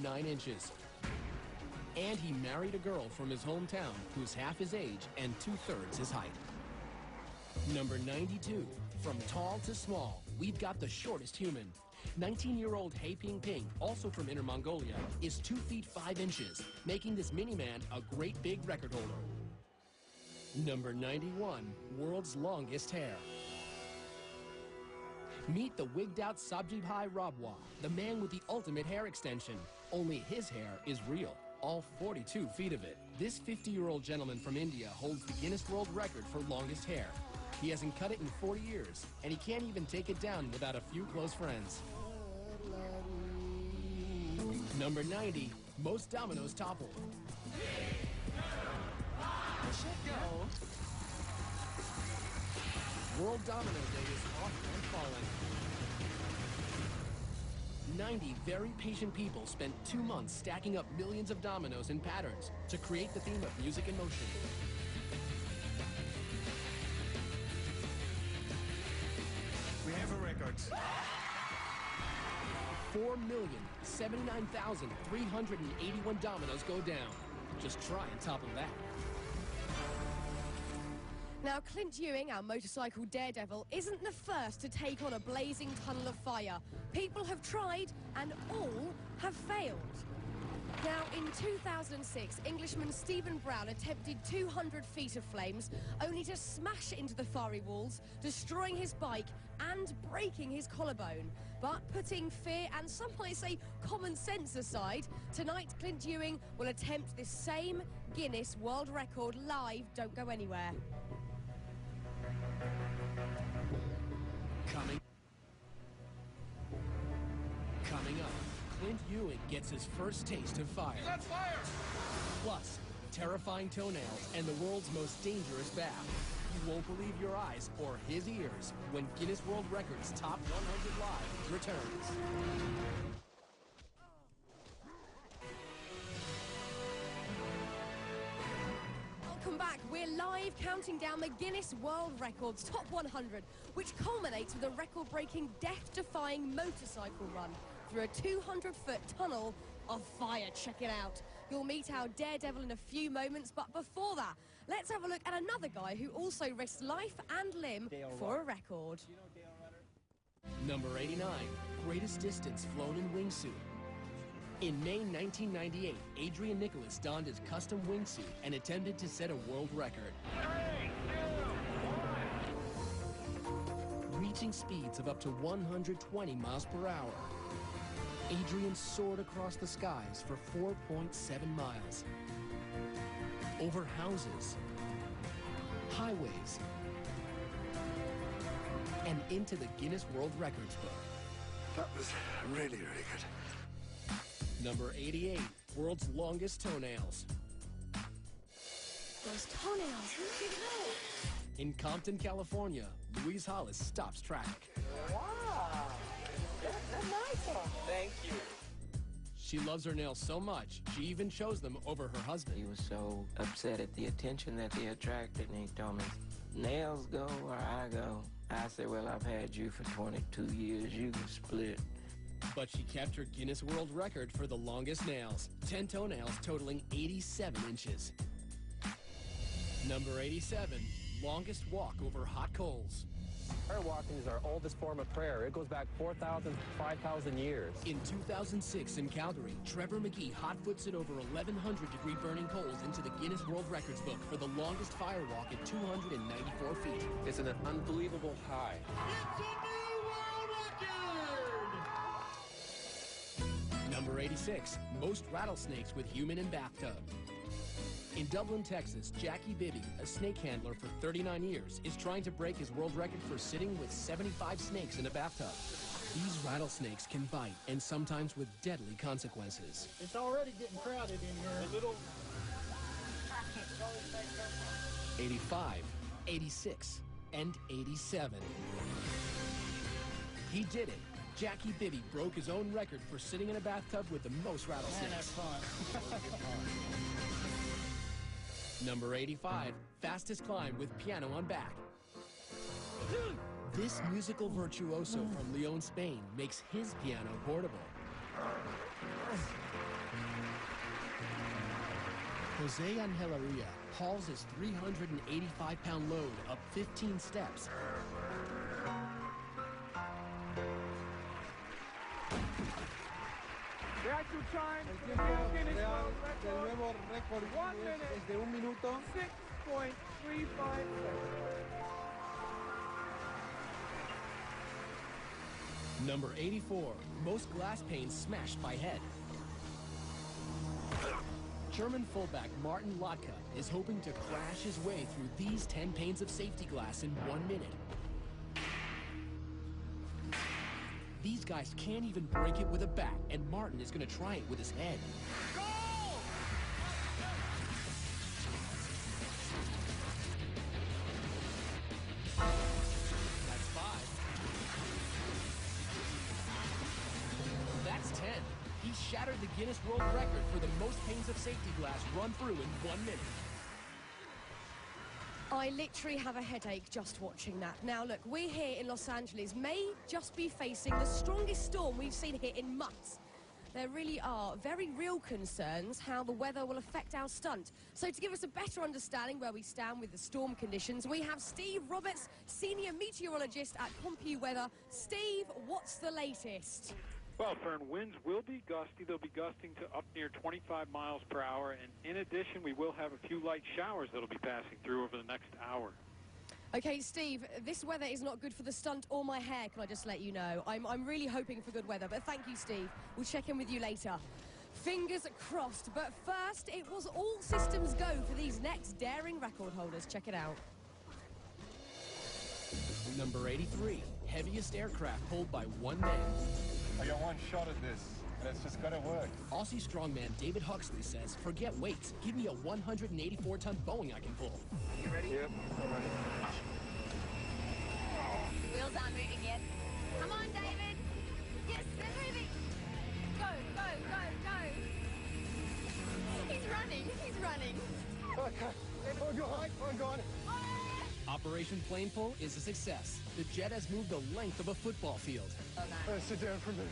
9 inches. And he married a girl from his hometown who's half his age and 2/3 his height. Number 92, from tall to small, we've got the shortest human. 19-year-old He Ping Ping, also from Inner Mongolia, is 2 feet 5 inches, making this mini-man a great big record holder. Number 91, world's longest hair. Meet the wigged-out Sabjibhai Rabwa, the man with the ultimate hair extension. Only his hair is real, all 42 feet of it. This 50-year-old gentleman from India holds the Guinness World Record for longest hair. He hasn't cut it in 40 years, and he can't even take it down without a few close friends. Number 90, most dominoes toppled. Go. World Domino Day is off and falling. 90 very patient people spent 2 months stacking up millions of dominoes and patterns to create the theme of music and motion. We have a record. 4,079,381 dominoes go down. Just try and topple that. Now, Clint Ewing, our motorcycle daredevil, isn't the first to take on a blazing tunnel of fire. People have tried, and all have failed. Now, in 2006, Englishman Stephen Brown attempted 200 feet of flames, only to smash into the fiery walls, destroying his bike and breaking his collarbone. But putting fear and some might say common sense aside, tonight Clint Ewing will attempt this same Guinness World Record live. Don't go anywhere. Coming up, Clint Ewing gets his first taste of fire. That's fire! Plus, terrifying toenails and the world's most dangerous bath. You won't believe your eyes or his ears when Guinness World Records Top 100 Live returns. Welcome back. We're live counting down the Guinness World Records Top 100, which culminates with a record-breaking, death-defying motorcycle run through a 200-foot tunnel of fire. Check it out. You'll meet our daredevil in a few moments, but before that, let's have a look at another guy who also risked life and limb for a record. Number 89, greatest distance flown in wingsuit. In May 1998, Adrian Nicholas donned his custom wingsuit and attempted to set a world record. 3, 2, 1. Reaching speeds of up to 120 miles per hour. Adrian soared across the skies for 4.7 miles. Over houses, highways, and into the Guinness World Records book. That was really, really good. Number 88, world's longest toenails. Those toenails, look at that. In Compton, California, Louise Hollis stops traffic. Wow, that's a nice one. Thank you. She loves her nails so much, she even chose them over her husband. He was so upset at the attention that they attracted, and he told me, nails go where I go. I said, well, I've had you for 22 years. You can split. But she kept her Guinness World Record for the longest nails, 10 toenails totaling 87 inches. Number 87, longest walk over hot coals. Prayer walking is our oldest form of prayer. It goes back 4,000, 5,000 years. In 2006 in Calgary, Trevor McGee hot-foots it over 1,100-degree burning coals into the Guinness World Records book for the longest fire walk at 294 feet. It's an unbelievable high. It's a new world record! Number 86, most rattlesnakes with human in bathtub. In Dublin, Texas, Jackie Bibby, a snake handler for 39 years, is trying to break his world record for sitting with 75 snakes in a bathtub. These rattlesnakes can bite, and sometimes with deadly consequences. It's already getting crowded in here. A little... 85, 86, and 87. He did it. Jackie Bibby broke his own record for sitting in a bathtub with the most rattlesnakes. Man, that's fun. Number 85, fastest climb with piano on back. This musical virtuoso from Lyon, Spain makes his piano portable. Jose Angelaria hauls his 385-pound load up 15 steps. The actual time El for the tiempo Guinness real World del Record, nuevo récord 1 minute, es de 1 minuto. 6.35 seconds. Number 84, most glass panes smashed by head. German fullback Martin Lotka is hoping to crash his way through these 10 panes of safety glass in 1 minute. These guys can't even break it with a bat, and Martin is going to try it with his head. That's 5. That's 10. He shattered the Guinness World Record for the most panes of safety glass run through in 1 minute. I literally have a headache just watching that. Now, look, we here in Los Angeles may just be facing the strongest storm we've seen here in months. There really are very real concerns how the weather will affect our stunt. So to give us a better understanding where we stand with the storm conditions, we have Steve Roberts, senior meteorologist at CompuWeather. Steve, what's the latest? Well, Fern, winds will be gusty. They'll be gusting to up near 25 miles per hour. And in addition, we will have a few light showers that'll be passing through over the next hour. Okay, Steve, this weather is not good for the stunt or my hair, can I just let you know. I'm really hoping for good weather, but thank you, Steve. We'll check in with you later. Fingers crossed, but first, it was all systems go for these next daring record holders. Check it out. Number 83, heaviest aircraft pulled by one man. I got one shot at this, and it's just gotta work. Aussie strongman David Huxley says, forget weights, give me a 184-ton Boeing I can pull. You ready? Yep, I'm ready. Wheels aren't moving yet. Come on, David. Yes, they're moving. Go, go, go, go. He's running, he's running. Okay, I'm gone. Operation Plane Pull is a success. The jet has moved the length of a football field. Oh, no. Sit down for a minute.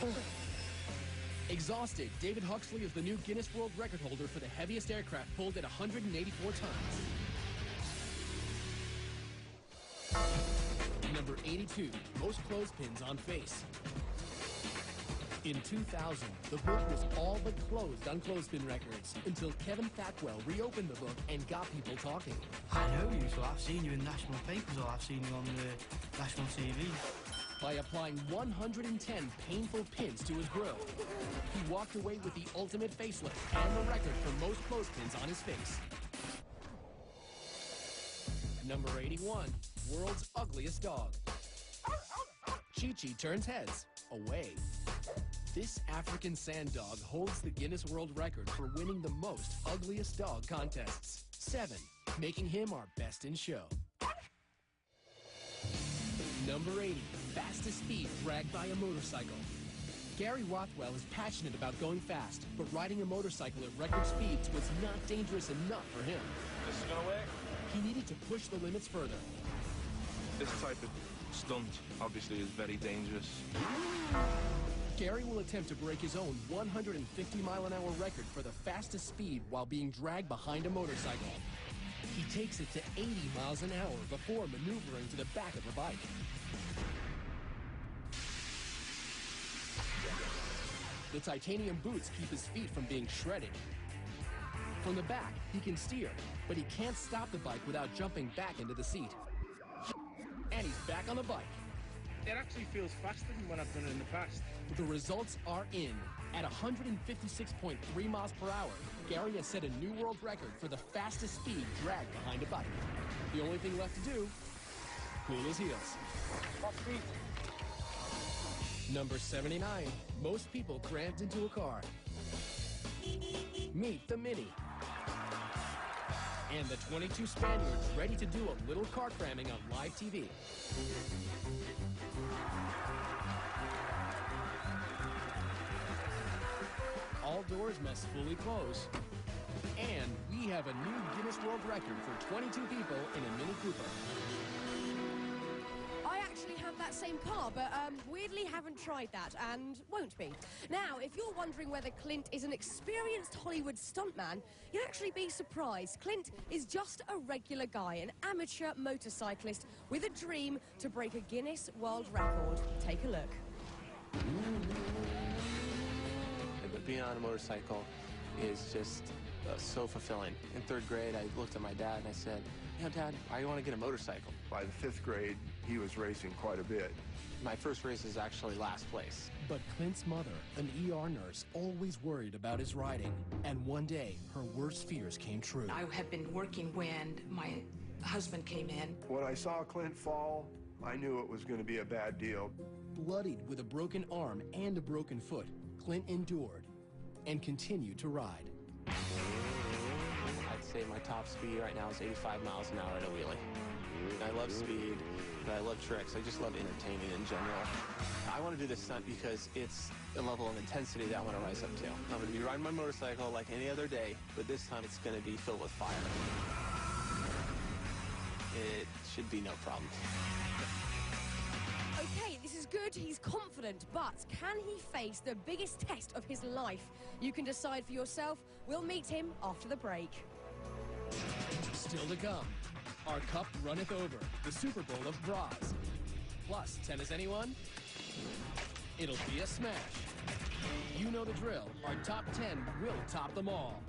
Done it. Exhausted, David Huxley is the new Guinness World Record holder for the heaviest aircraft pulled at 184 tons. Number 82, most clothespins on face. In 2000, the book was all but closed on clothespin records until Kevin Fatwell reopened the book and got people talking. I know you, so I've seen you in national papers or I've seen you on the national TV. By applying 110 painful pins to his grill, he walked away with the ultimate facelift and the record for most clothespins on his face. Number 81, world's ugliest dog. Chi-Chi turns heads away. This African sand dog holds the Guinness World Record for winning the most ugliest dog contests. 7, making him our best in show. Number 80, fastest speed dragged by a motorcycle. Gary Rothwell is passionate about going fast, but riding a motorcycle at record speeds was not dangerous enough for him. This is gonna work? He needed to push the limits further. This type of stunt, obviously, is very dangerous. Gary will attempt to break his own 150-mile-an-hour record for the fastest speed while being dragged behind a motorcycle. He takes it to 80 miles an hour before maneuvering to the back of a bike. The titanium boots keep his feet from being shredded. From the back, he can steer, but he can't stop the bike without jumping back into the seat. And he's back on the bike. It actually feels faster than when I've done it in the past. The results are in. At 156.3 miles per hour, Gary has set a new world record for the fastest speed dragged behind a bike. The only thing left to do, cool his heels. Number 79, most people crammed into a car. Meet the Mini. And the 22 Spaniards ready to do a little car cramming on live TV. All doors must fully close. And we have a new Guinness World Record for 22 people in a Mini Cooper. I actually have that same car, but weirdly haven't tried tried that and won't be. Now, if you're wondering whether Clint is an experienced Hollywood stuntman, you'll actually be surprised. Clint is just a regular guy, an amateur motorcyclist with a dream to break a Guinness World Record. Take a look. But being on a motorcycle is just so fulfilling. In 3rd grade, I looked at my dad and I said, "You know, Dad, why do you want to get a motorcycle?" By the 5th grade, he was racing quite a bit. My first race is actually last place. But Clint's mother, an ER nurse, always worried about his riding. And one day, her worst fears came true. I had been working when my husband came in. When I saw Clint fall, I knew it was going to be a bad deal. Bloodied with a broken arm and a broken foot, Clint endured and continued to ride. I'd say my top speed right now is 85 miles an hour at a wheelie. I love speed, but I love tricks. I just love entertaining in general. I want to do this stunt because it's a level of intensity that I want to rise up to. I'm going to be riding my motorcycle like any other day, but this time it's going to be filled with fire. It should be no problem. Okay, this is good, he's confident, but can he face the biggest test of his life? You can decide for yourself. We'll meet him after the break. Still to come, our cup runneth over, the Super Bowl of bras. Plus, 10 as anyone? It'll be a smash. You know the drill, our top 10 will top them all.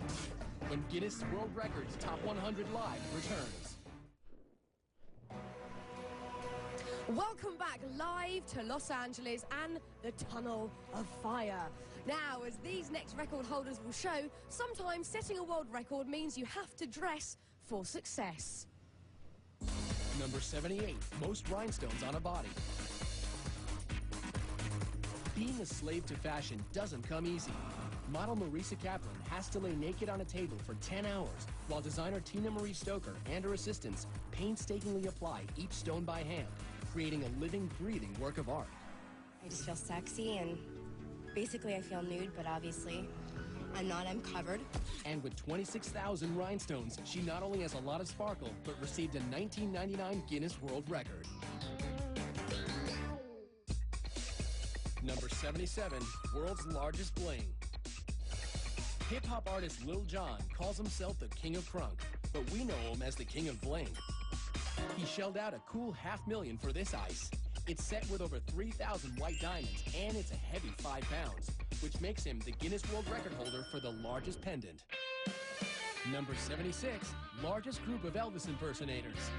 When Guinness World Records Top 100 Live returns. Welcome back live to Los Angeles and the Tunnel of Fire. Now, as these next record holders will show, sometimes setting a world record means you have to dress for success. Number 78, most rhinestones on a body. Being a slave to fashion doesn't come easy. Model Marisa Kaplan has to lay naked on a table for 10 hours, while designer Tina Marie Stoker and her assistants painstakingly apply each stone by hand, creating a living, breathing work of art. I just feel sexy, and basically I feel nude, but obviously I'm not, I'm covered. And with 26,000 rhinestones, she not only has a lot of sparkle, but received a 1999 Guinness World Record. Number 77, world's largest bling. Hip-hop artist Lil Jon calls himself the King of Crunk, but we know him as the King of Bling. He shelled out a cool $500,000 for this ice. It's set with over 3,000 white diamonds, and it's a heavy 5 pounds, which makes him the Guinness World Record holder for the largest pendant. Number 76, largest group of Elvis impersonators.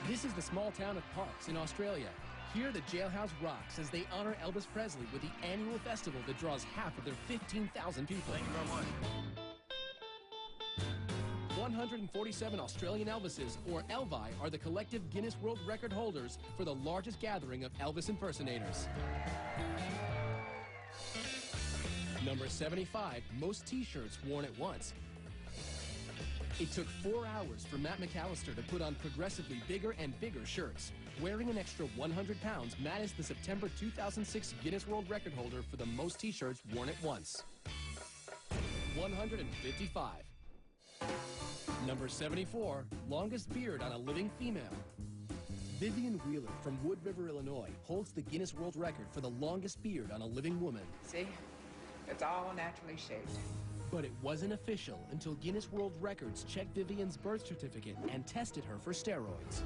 This is the small town of Parkes in Australia. Here, the jailhouse rocks as they honor Elvis Presley with the annual festival that draws half of their 15,000 people. Thank you very much. 147 Australian Elvises, or Elvi, are the collective Guinness World Record holders for the largest gathering of Elvis impersonators. Number 75, most t-shirts worn at once. It took 4 hours for Matt McAllister to put on progressively bigger and bigger shirts. Wearing an extra 100 pounds, Matt is the September 2006 Guinness World Record holder for the most t-shirts worn at once. 155. Number 74, longest beard on a living female. Vivian Wheeler from Wood River, Illinois, holds the Guinness World Record for the longest beard on a living woman. See? It's all naturally shaped. But it wasn't official until Guinness World Records checked Vivian's birth certificate and tested her for steroids.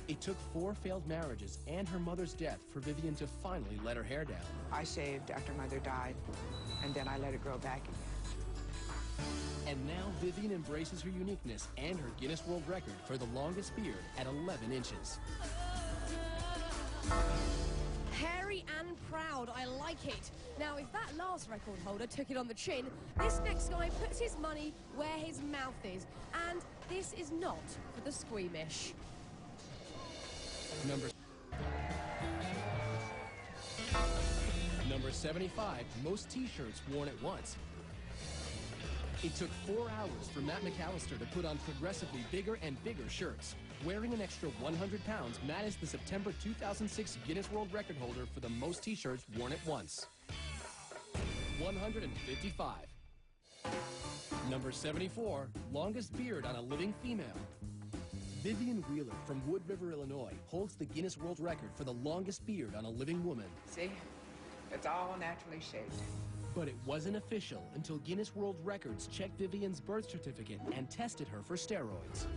It took 4 failed marriages and her mother's death for Vivian to finally let her hair down. I shaved after Mother died, and then I let it grow back again. And now Vivian embraces her uniqueness and her Guinness World Record for the longest beard at 11 inches. Hairy and proud, I like it. Now, if that last record holder took it on the chin, this next guy puts his money where his mouth is. And this is not for the squeamish. Number 75, most t-shirts worn at once. It took 4 hours for Matt McAllister to put on progressively bigger and bigger shirts. Wearing an extra 100 pounds, Matt is the September 2006 Guinness World Record holder for the most t-shirts worn at once. 155. Number 74, longest beard on a living female. Vivian Wheeler from Wood River, Illinois, holds the Guinness World Record for the longest beard on a living woman. See? It's all naturally shaped. But it wasn't official until Guinness World Records checked Vivian's birth certificate and tested her for steroids.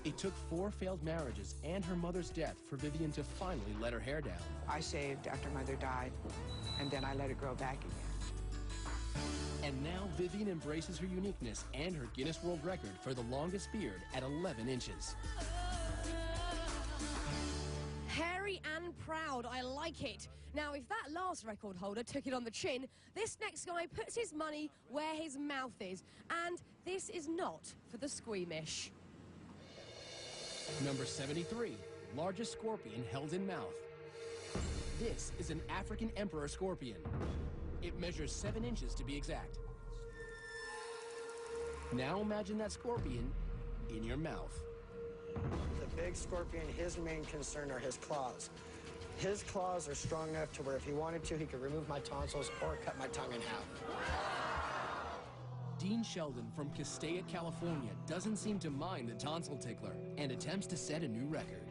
It took 4 failed marriages and her mother's death for Vivian to finally let her hair down. I shaved after Mother died, and then I let it grow back again. And now Vivian embraces her uniqueness and her Guinness World Record for the longest beard at 11 inches. Hairy and proud, I like it. Now, if that last record holder took it on the chin, this next guy puts his money where his mouth is. And this is not for the squeamish. Number 73, largest scorpion held in mouth. This is an African emperor scorpion. It measures 7 inches to be exact. Now imagine that scorpion in your mouth. The big scorpion, his main concern are his claws. His claws are strong enough to where if he wanted to, he could remove my tonsils or cut my tongue in half. Dean Sheldon from Castaic, California doesn't seem to mind the tonsil tickler and attempts to set a new record.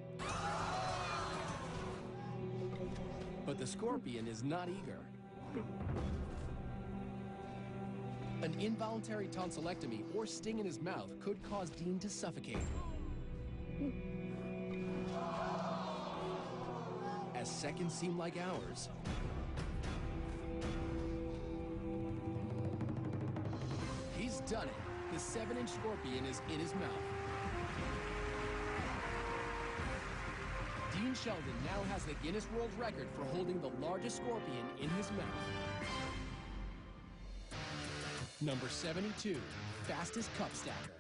But the scorpion is not eager. An involuntary tonsillectomy or sting in his mouth could cause Dean to suffocate. As seconds seem like hours, he's done it. The 7-inch scorpion is in his mouth. Dean Sheldon now has the Guinness World Record for holding the largest scorpion in his mouth. Number 72, fastest cup stacker.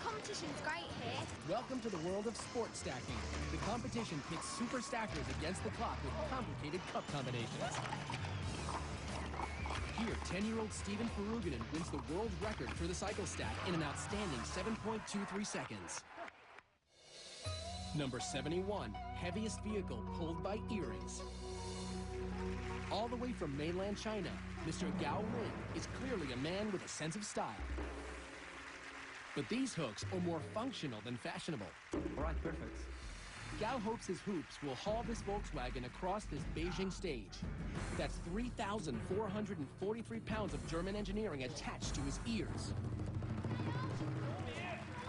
Competition's great here. Welcome to the world of sport stacking. The competition pits super stackers against the clock with complicated cup combinations. Here, 10-year-old Stephen Ferruganen wins the world record for the cycle stack in an outstanding 7.23 seconds. Number 71, heaviest vehicle pulled by earrings. All the way from mainland China, Mr. Gao Lin is clearly a man with a sense of style. But these hooks are more functional than fashionable. All right, perfect. Gao hopes his hoops will haul this Volkswagen across this Beijing stage. That's 3,443 pounds of German engineering attached to his ears.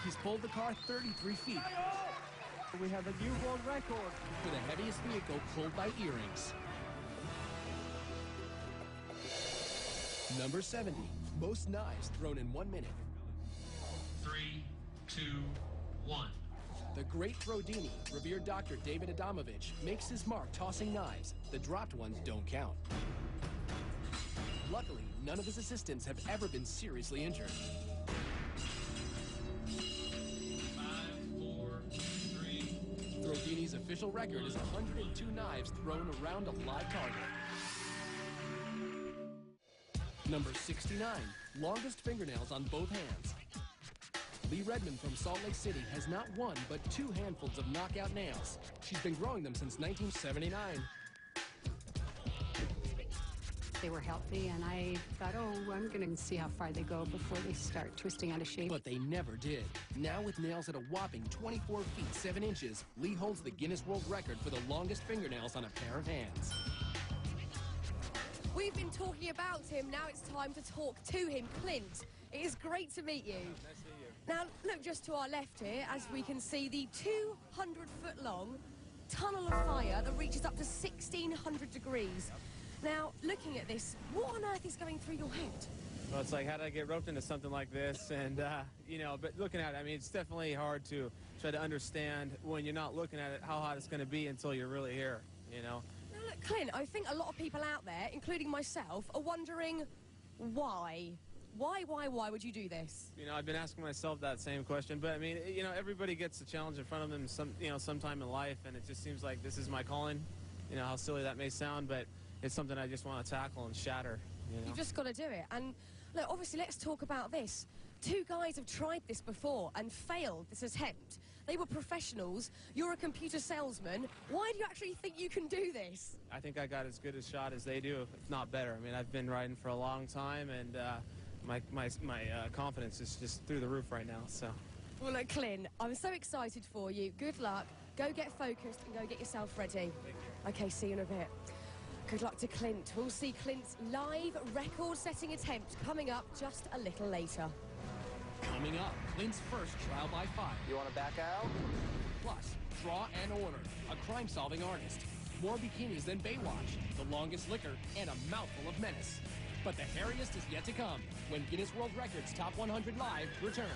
He's pulled the car 33 feet. We have a new world record for the heaviest vehicle pulled by earrings. Number 70, most knives thrown in 1 minute. 3, 2, 1. The great Throdini, revered Dr. David Adamovich, makes his mark tossing knives. The dropped ones don't count. Luckily, none of his assistants have ever been seriously injured. 5, 4, 3. Throdini's official record is 102 knives thrown around a live target. Number 69, longest fingernails on both hands. Lee Redmond from Salt Lake City has not one, but 2 handfuls of knockout nails. She's been growing them since 1979. They were healthy, and I thought, oh, I'm going to see how far they go before they start twisting out of shape. But they never did. Now with nails at a whopping 24 feet 7 inches, Lee holds the Guinness World Record for the longest fingernails on a pair of hands. We've been talking about him, now it's time to talk to him. Clint, it is great to meet you. Nice to meet you. Now, look just to our left here, as we can see the 200-foot-long tunnel of fire that reaches up to 1,600 degrees. Now, looking at this, what on earth is going through your head? Well, it's like, how did I get roped into something like this? And, you know, but looking at it, I mean, it's definitely hard to try to understand when you're not looking at it how hot it's going to be until you're really here, you know? Now, look, Clint, I think a lot of people out there, including myself, are wondering why. Why would you do this? You know, I've been asking myself that same question, but I mean, you know, everybody gets a challenge in front of them sometime in life, and it just seems like this is my calling. You know, how silly that may sound, but it's something I just want to tackle and shatter, you know? You've just got to do it. And look, obviously, let's talk about this. 2 guys have tried this before and failed this attempt. They were professionals. You're a computer salesman. Why do you actually think you can do this? I think I got as good a shot as they do, if not better. I mean, I've been riding for a long time, and my confidence is just through the roof right now, so. Well, look, Clint, I'm so excited for you. Good luck. Go get focused and go get yourself ready. Okay, see you in a bit. Good luck to Clint. We'll see Clint's live record-setting attempt coming up just a little later. Coming up, Clint's first trial by fire. You want to back out? Plus, Draw and Order, a crime-solving artist. More bikinis than Baywatch, the longest liquor, and a mouthful of menace. But the hairiest is yet to come when Guinness World Records Top 100 Live returns.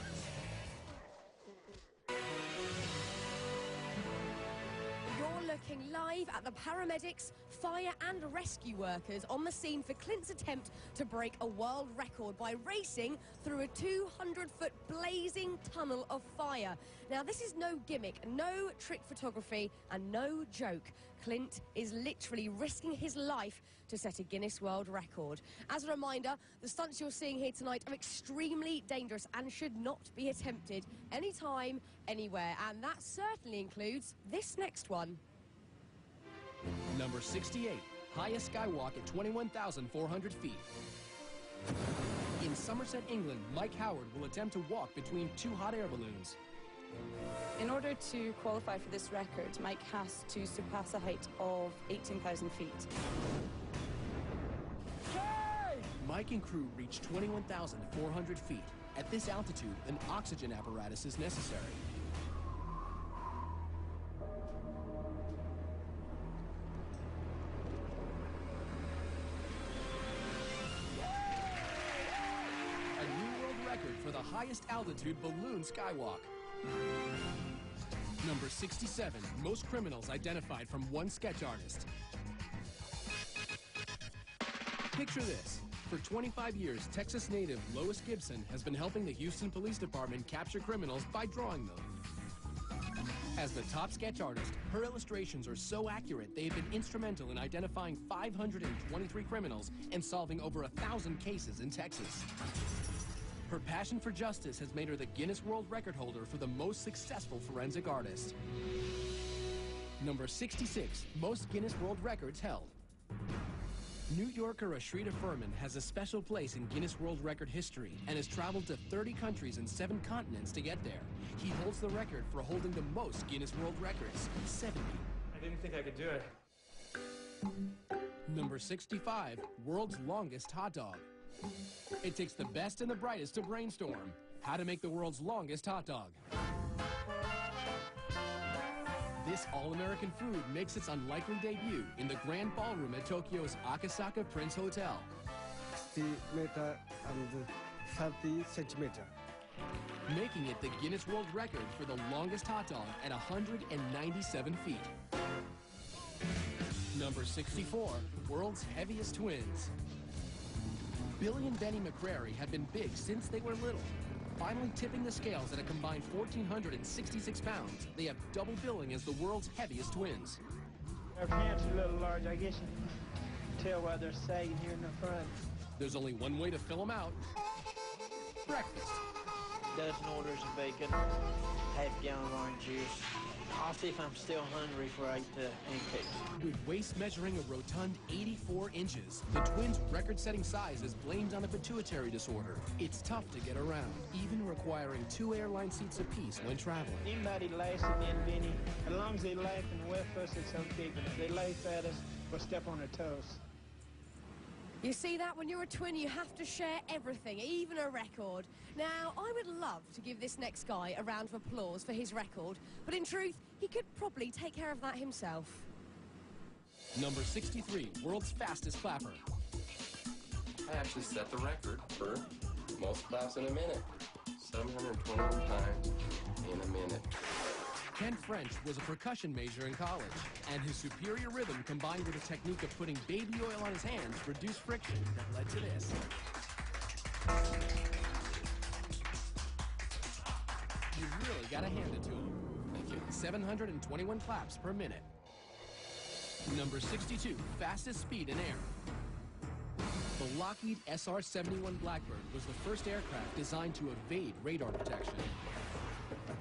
You're looking live at the paramedics, fire and rescue workers on the scene for Clint's attempt to break a world record by racing through a 200-foot blazing tunnel of fire. Now, this is no gimmick, no trick photography, and no joke. Clint is literally risking his life to set a Guinness World Record. As a reminder, the stunts you're seeing here tonight are extremely dangerous and should not be attempted anytime, anywhere. And that certainly includes this next one. Number 68, highest skywalk at 21,400 feet. In Somerset, England, Mike Howard will attempt to walk between two hot air balloons. In order to qualify for this record, Mike has to surpass a height of 18,000 feet. Mike and crew reach 21,400 feet. At this altitude, an oxygen apparatus is necessary. A new world record for the highest altitude balloon skywalk. Number 67, most criminals identified from one sketch artist. Picture this. For 25 years, Texas native Lois Gibson has been helping the Houston Police Department capture criminals by drawing them. As the top sketch artist, her illustrations are so accurate they have been instrumental in identifying 523 criminals and solving over 1,000 cases in Texas. Her passion for justice has made her the Guinness World Record holder for the most successful forensic artist. Number 66, most Guinness World Records held. New Yorker Ashrita Furman has a special place in Guinness World Record history and has traveled to 30 countries and 7 continents to get there. He holds the record for holding the most Guinness World Records, 70. I didn't think I could do it. Number 65, world's longest hot dog. It takes the best and the brightest to brainstorm how to make the world's longest hot dog. This all-American food makes its unlikely debut in the Grand Ballroom at Tokyo's Akasaka Prince Hotel. 60 meter and 30 centimeter. Making it the Guinness World Record for the longest hot dog at 197 feet. Number 64, world's heaviest twins. Billy and Benny McCrary have been big since they were little. Finally tipping the scales at a combined 1,466 pounds, they have double billing as the world's heaviest twins. Our pants are a little large. I guess you can tell why they're sagging here in the front. There's only one way to fill them out. Breakfast. Dozen orders of bacon, half-gallon of orange juice. I'll see if I'm still hungry before I eat the pancakes. With waist measuring a rotund 84 inches, the twins' record-setting size is blamed on a pituitary disorder. It's tough to get around, even requiring 2 airline seats apiece when traveling. Anybody laughs at me and Benny, as long as they laugh and well first, it's okay. But if they laugh at us, we'll step on their toes. You see that? When you're a twin, you have to share everything, even a record. Now, I would love to give this next guy a round of applause for his record, but in truth, he could probably take care of that himself. Number 63, world's fastest clapper. I actually set the record for most claps in a minute. 721 times in a minute. Ken French was a percussion major in college, and his superior rhythm combined with a technique of putting baby oil on his hands reduced friction that led to this. You really gotta hand it to him. Thank you. 721 claps per minute. Number 62, fastest speed in air. The Lockheed SR-71 Blackbird was the first aircraft designed to evade radar detection.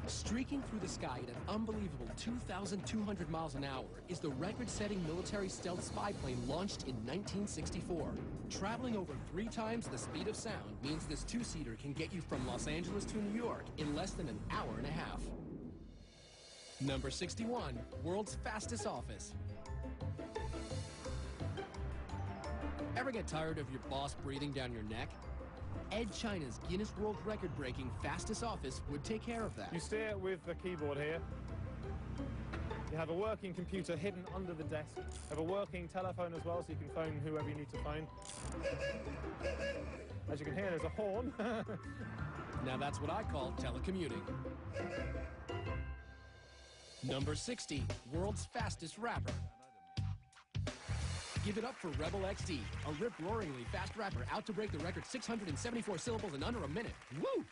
Streaking through the sky at an unbelievable 2,200 miles an hour is the record-setting military stealth spy plane launched in 1964. Traveling over 3 times the speed of sound means this two-seater can get you from Los Angeles to New York in less than an hour and a half. Number 61, world's fastest office. Ever get tired of your boss breathing down your neck? Ed China's Guinness World Record-breaking fastest office would take care of that. You see it with the keyboard here. You have a working computer hidden under the desk. You have a working telephone as well, so you can phone whoever you need to phone. As you can hear, there's a horn. Now that's what I call telecommuting. Number 60, world's fastest rapper. Give it up for Rebel XD, a rip-roaringly fast rapper out to break the record 674 syllables in under a minute. Woo!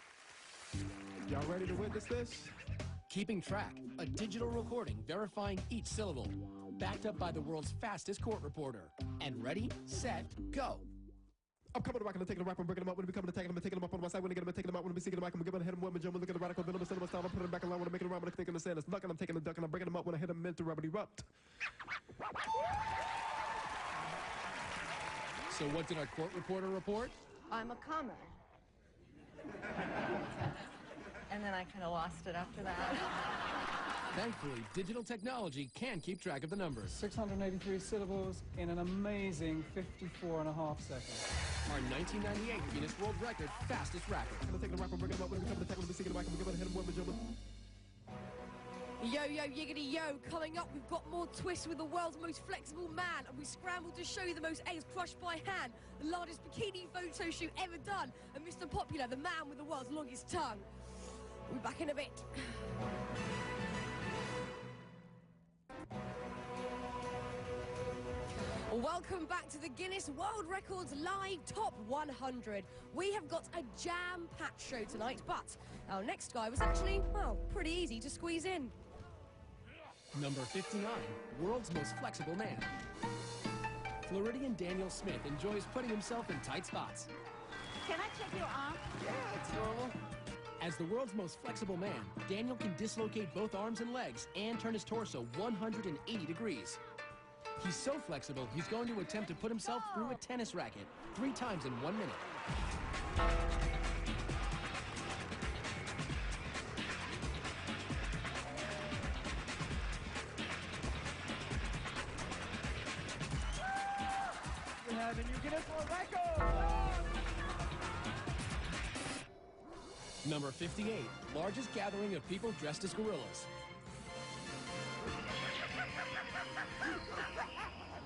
Y'all ready to witness this? Keeping track, a digital recording verifying each syllable, backed up by the world's fastest court reporter. And ready, set, go. I'm coming to rock and taking the rap and breaking them up. When we come to taking them and taking them up on my side. When I get them and taking them out. When we seeking them out, I'm giving a hit them with my jump. Look at the radical villain, cinema style. I'm putting them back along when I'm making them around. When I'm thinking the sand. It's luck and I'm taking the duck and I'm breaking them up. When I hit them into rubber erupt. So what did our court reporter report? I'm a comma. And then I kind of lost it after that. Thankfully, digital technology can keep track of the numbers. 683 syllables in an amazing 54 and a half seconds. Our 1998 Guinness World Record fastest rapper. I'm gonna take the rap and breaking them up. When we come to tackle them and seeking them out, I'm giving a hit them with my jump. Yo, yo, yiggity, yo. Coming up, we've got more twists with the world's most flexible man, and we scrambled to show you the most eggs crushed by hand, the largest bikini photo shoot ever done, and Mr. Popular, the man with the world's longest tongue. We'll be back in a bit. Welcome back to the Guinness World Records Live Top 100. We have got a jam-packed show tonight, but our next guy was actually, well, pretty easy to squeeze in. Number 59, world's most flexible man. Floridian Daniel Smith enjoys putting himself in tight spots. Can I check your arm? Yeah, it's normal. As the world's most flexible man, Daniel can dislocate both arms and legs and turn his torso 180 degrees. He's so flexible, he's going to attempt to put himself through a tennis racket 3 times in 1 minute. You have a new Guinness World Record! Number 58, largest gathering of people dressed as gorillas.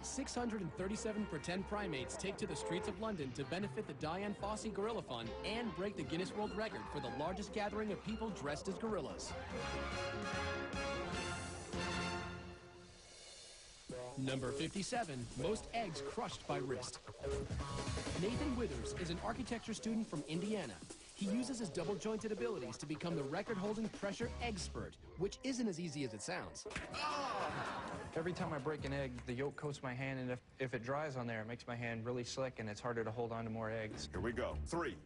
637 pretend primates take to the streets of London to benefit the Dian Fossey Gorilla Fund and break the Guinness World Record for the largest gathering of people dressed as gorillas. Number 57, most eggs crushed by wrist. Nathan Withers is an architecture student from Indiana. He uses his double-jointed abilities to become the record-holding pressure expert, which isn't as easy as it sounds. Every time I break an egg, the yolk coats my hand, and if it dries on there, it makes my hand really slick, and it's harder to hold on to more eggs. Here we go. 3,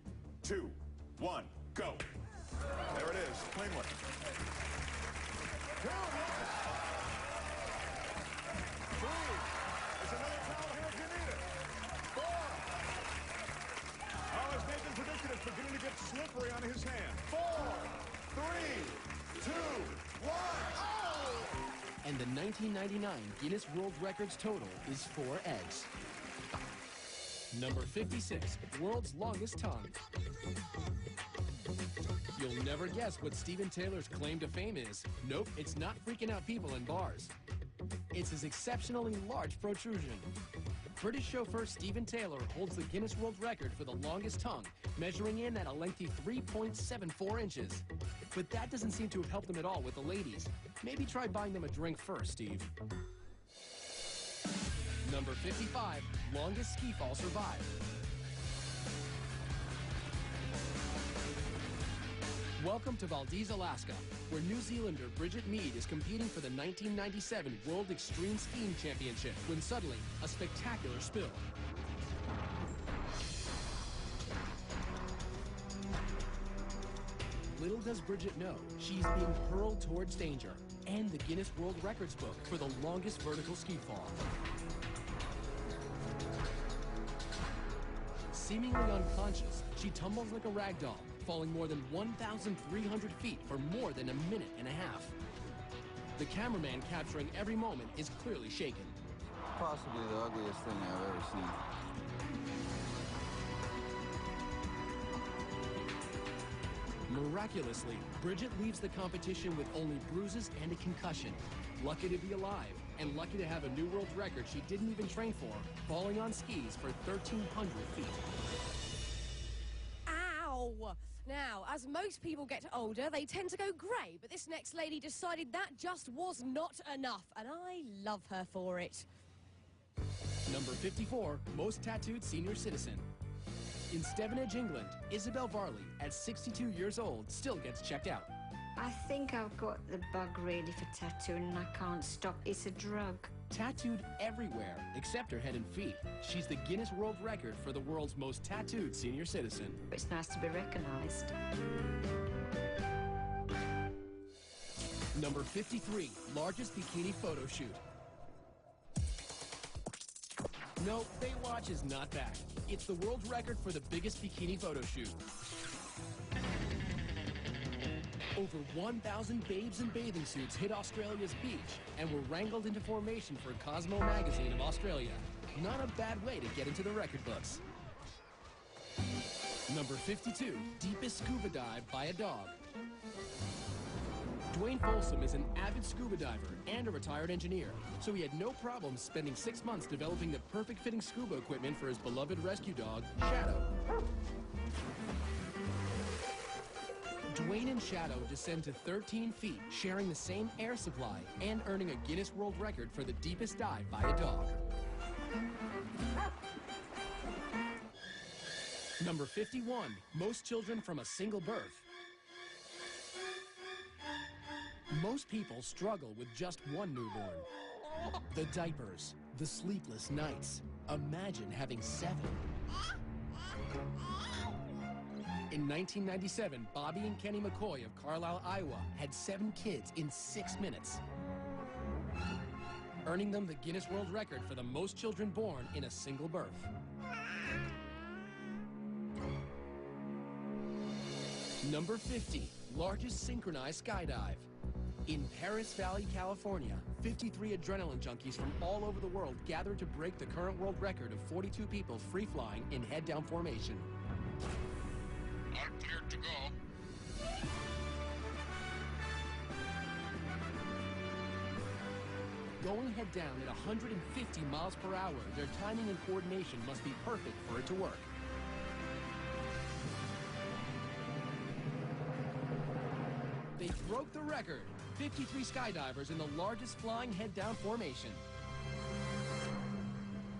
2, 1, go. There it is, cleanly. 2, it's another towel here if you need it. 4. Oh, as Nathan predicted, it's beginning to get slippery on his hand. 4, 3, 2, 1, oh! And the 1999 Guinness World Records total is 4 eggs. Number 56, world's longest tongue. You'll never guess what Steven Taylor's claim to fame is. Nope, it's not freaking out people in bars. It's his exceptionally large protrusion. British chauffeur Steven Taylor holds the Guinness World Record for the longest tongue, measuring in at a lengthy 3.74 inches. But that doesn't seem to have helped him at all with the ladies. Maybe try buying them a drink first, Steve. Number 55, longest ski fall survived. Welcome to Valdez, Alaska, where New Zealander Bridget Mead is competing for the 1997 World Extreme Skiing Championship when suddenly a spectacular spill. little does Bridget know, she's being hurled towards danger and the Guinness World Records book for the longest vertical ski fall. Seemingly unconscious, she tumbles like a rag doll, falling more than 1,300 feet for more than a minute and a half. The cameraman capturing every moment is clearly shaken. Possibly the ugliest thing I've ever seen. Miraculously, Bridget leaves the competition with only bruises and a concussion. Lucky to be alive, and lucky to have a new world record she didn't even train for, falling on skis for 1,300 feet. Ow! Now, as most people get older, they tend to go grey, but this next lady decided that just was not enough, and I love her for it. Number 54, most tattooed senior citizen. In Stevenage, England, Isabel Varley, at 62 years old, still gets checked out. I think I've got the bug really for tattooing and I can't stop. It's a drug. Tattooed everywhere, except her head and feet. She's the Guinness World Record for the world's most tattooed senior citizen. It's nice to be recognized. Number 53, largest bikini photo shoot. No, Baywatch is not back. It's the world record for the biggest bikini photo shoot. Over 1,000 babes in bathing suits hit Australia's beach and were wrangled into formation for Cosmo magazine of Australia. Not a bad way to get into the record books. Number 52, deepest scuba dive by a dog. Dwayne Folsom is an avid scuba diver and a retired engineer, so he had no problem spending 6 months developing the perfect fitting scuba equipment for his beloved rescue dog, Shadow. Dwayne and Shadow descend to 13 feet, sharing the same air supply and earning a Guinness World Record for the deepest dive by a dog. Number 51, most children from a single birth. Most people struggle with just one newborn. The diapers, the sleepless nights. Imagine having 7. In 1997, Bobby and Kenny McCoy of Carlisle, Iowa, had 7 kids in 6 minutes, earning them the Guinness World Record for the most children born in a single birth. Number 50, largest synchronized skydive. In Paris Valley, California, 53 adrenaline junkies from all over the world gathered to break the current world record of 42 people free-flying in head-down formation. I'm cleared to go. Going head down at 150 miles per hour, their timing and coordination must be perfect for it to work. They broke the record. 53 skydivers in the largest flying head-down formation.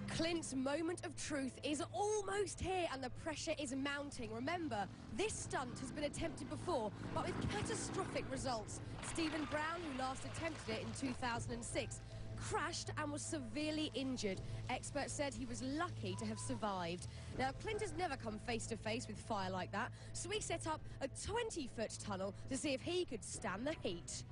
Clint's moment of truth is almost here and the pressure is mounting. Remember, this stunt has been attempted before, but with catastrophic results. Stephen Brown, who last attempted it in 2006, crashed and was severely injured. Experts said he was lucky to have survived. Now, Clint has never come face-to-face with fire like that, so he set up a 20-foot tunnel to see if he could stand the heat.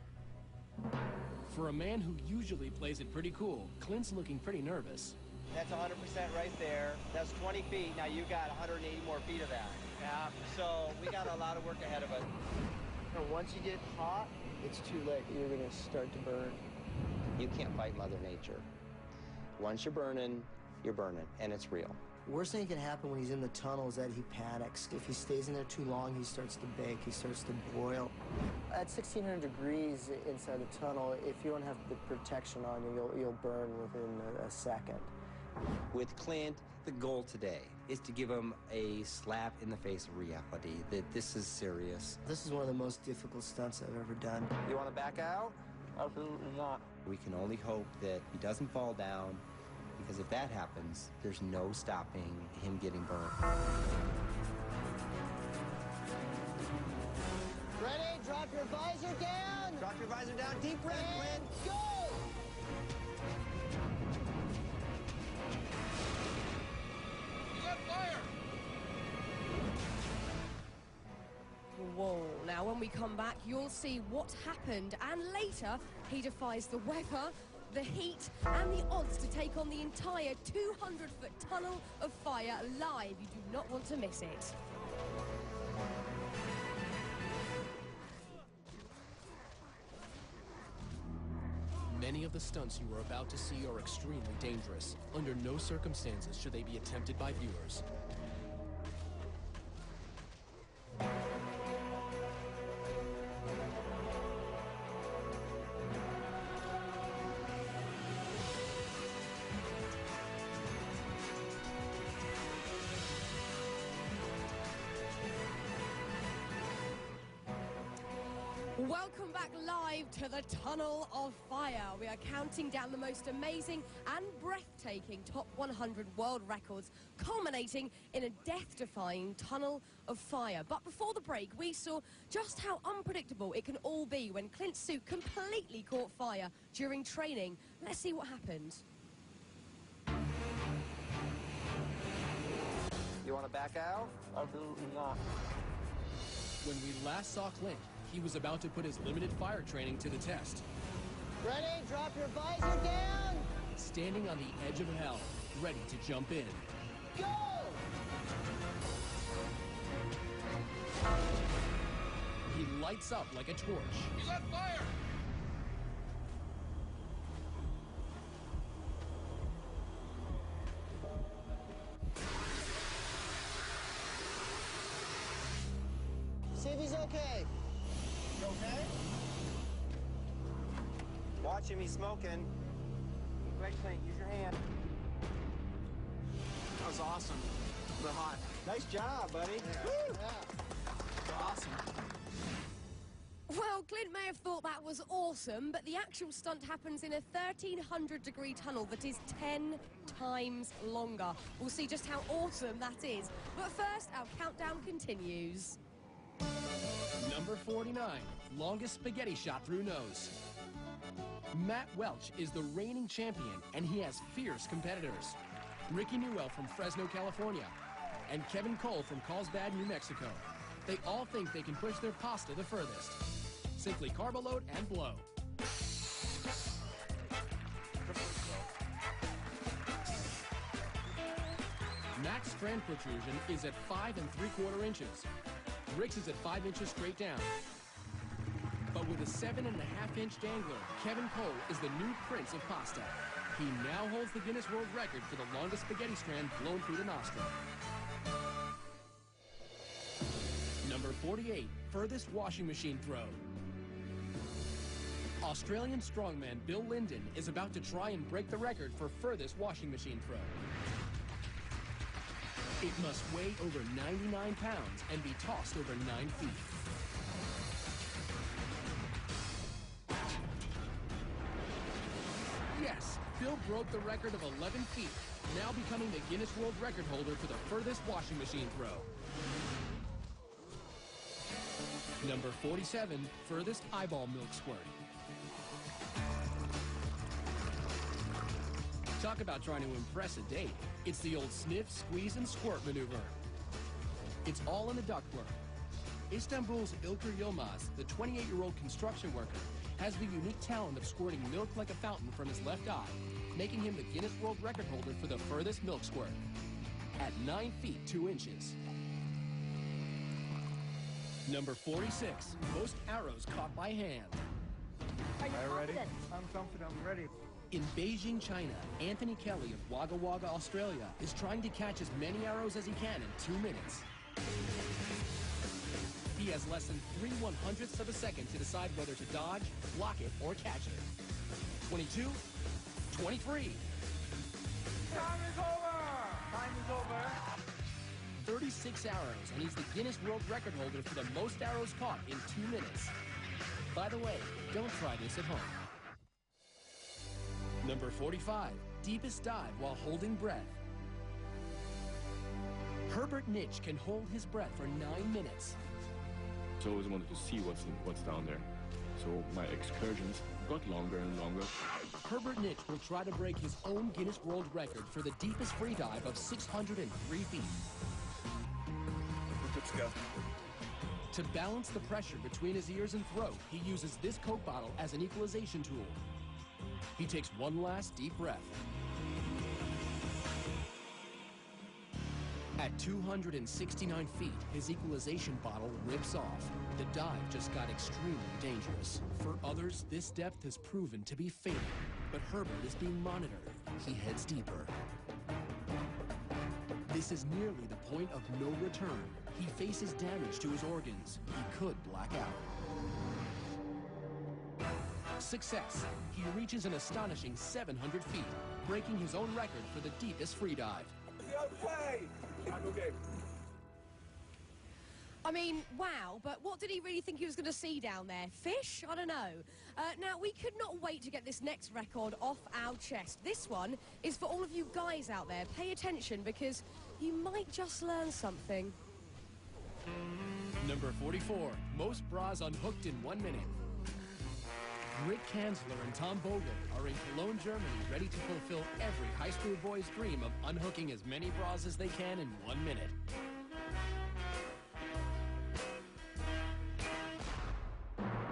For a man who usually plays it pretty cool, Clint's looking pretty nervous. That's 100% right there. That's 20 feet. Now you got 180 more feet of that. Yeah. So we got a lot of work ahead of us. And once you get hot, it's too late. You're going to start to burn. You can't fight Mother Nature. Once you're burning, and it's real. Worst thing that can happen when he's in the tunnel is that he panics. If he stays in there too long, he starts to bake, he starts to boil. At 1,600 degrees inside the tunnel, if you don't have the protection on you, you'll burn within a second. With Clint, the goal today is to give him a slap in the face of reality, that this is serious. This is one of the most difficult stunts I've ever done. You want to back out? Absolutely not. We can only hope that he doesn't fall down, because if that happens, there's no stopping him getting burned. Ready? Drop your visor down. Drop your visor down. Deep breath, Clint. Go! Whoa. Now, when we come back, you'll see what happened, and later he defies the weather, the heat, and the odds to take on the entire 200-foot tunnel of fire live. You do not want to miss it. Many of the stunts you are about to see are extremely dangerous. Under no circumstances should they be attempted by viewers. Welcome back live to the Tunnel of Fire. We are counting down the most amazing and breathtaking top 100 world records, culminating in a death-defying tunnel of fire. But before the break, we saw just how unpredictable it can all be when Clint's suit completely caught fire during training. Let's see what happened. You want to back out? Absolutely not. When we last saw Clint, he was about to put his limited fire training to the test. Ready? Drop your visor down. Standing on the edge of hell, ready to jump in. Go! He lights up like a torch. He's on fire! See if he's okay. You okay? Watch him, he's smoking. Great, Clint, use your hand. That was awesome. But hot. Nice job, buddy. Yeah. Woo! Yeah. Awesome. Well, Clint may have thought that was awesome, but the actual stunt happens in a 1,300-degree tunnel that is 10 times longer. We'll see just how awesome that is. But first, our countdown continues. Number 49, longest spaghetti shot through nose. Matt Welch is the reigning champion, and he has fierce competitors. Ricky Newell from Fresno, California, and Kevin Cole from Carlsbad, New Mexico. They all think they can push their pasta the furthest. Simply carb load and blow. Matt's strand protrusion is at 5 3/4 inches. Rick's is at 5 inches straight down. But with a 7.5-inch dangler, Kevin Cole is the new prince of pasta. He now holds the Guinness World Record for the longest spaghetti strand blown through the nostril. Number 48, furthest washing machine throw. Australian strongman Bill Linden is about to try and break the record for furthest washing machine throw. It must weigh over 99 pounds and be tossed over 9 feet. Yes, Bill broke the record of 11 feet, now becoming the Guinness World Record holder for the furthest washing machine throw. Number 47, furthest eyeball milk squirt. Talk about trying to impress a date. It's the old sniff, squeeze, and squirt maneuver. It's all in the ductwork. Istanbul's Ilker Yilmaz, the 28-year-old construction worker, has the unique talent of squirting milk like a fountain from his left eye, making him the Guinness World Record holder for the furthest milk squirt, at 9 feet 2 inches. Number 46, most arrows caught by hand. Are you ready? confident? I'm confident. I'm ready. In Beijing, China, Anthony Kelly of Wagga Wagga, Australia, is trying to catch as many arrows as he can in 2 minutes. He has less than 3/100ths of a second to decide whether to dodge, block it, or catch it. 22, 23. Time is over! Time is over. 36 arrows, and he's the Guinness World Record holder for the most arrows caught in 2 minutes. By the way, don't try this at home. Number 45, deepest dive while holding breath. Herbert Nitsch can hold his breath for 9 minutes. So I always wanted to see what's down there. So my excursions got longer and longer. Herbert Nitsch will try to break his own Guinness World Record for the deepest free dive of 603 feet. Let's go. To balance the pressure between his ears and throat, he uses this Coke bottle as an equalization tool. He takes one last deep breath. At 269 feet, his equalization bottle rips off. The dive just got extremely dangerous. For others, this depth has proven to be fatal. But Herbert is being monitored. He heads deeper. This is nearly the point of no return. He faces damage to his organs. He could black out. Success. He reaches an astonishing 700 feet, breaking his own record for the deepest free dive. Okay. I'm okay. I mean, wow, but what did he really think he was going to see down there? Fish? I don't know. Now, we could not wait to get this next record off our chest. This one is for all of you guys out there. Pay attention, because you might just learn something. Number 44, most bras unhooked in 1 minute. Rick Kanzler and Tom Bogle are in Cologne, Germany, ready to fulfill every high school boy's dream of unhooking as many bras as they can in 1 minute.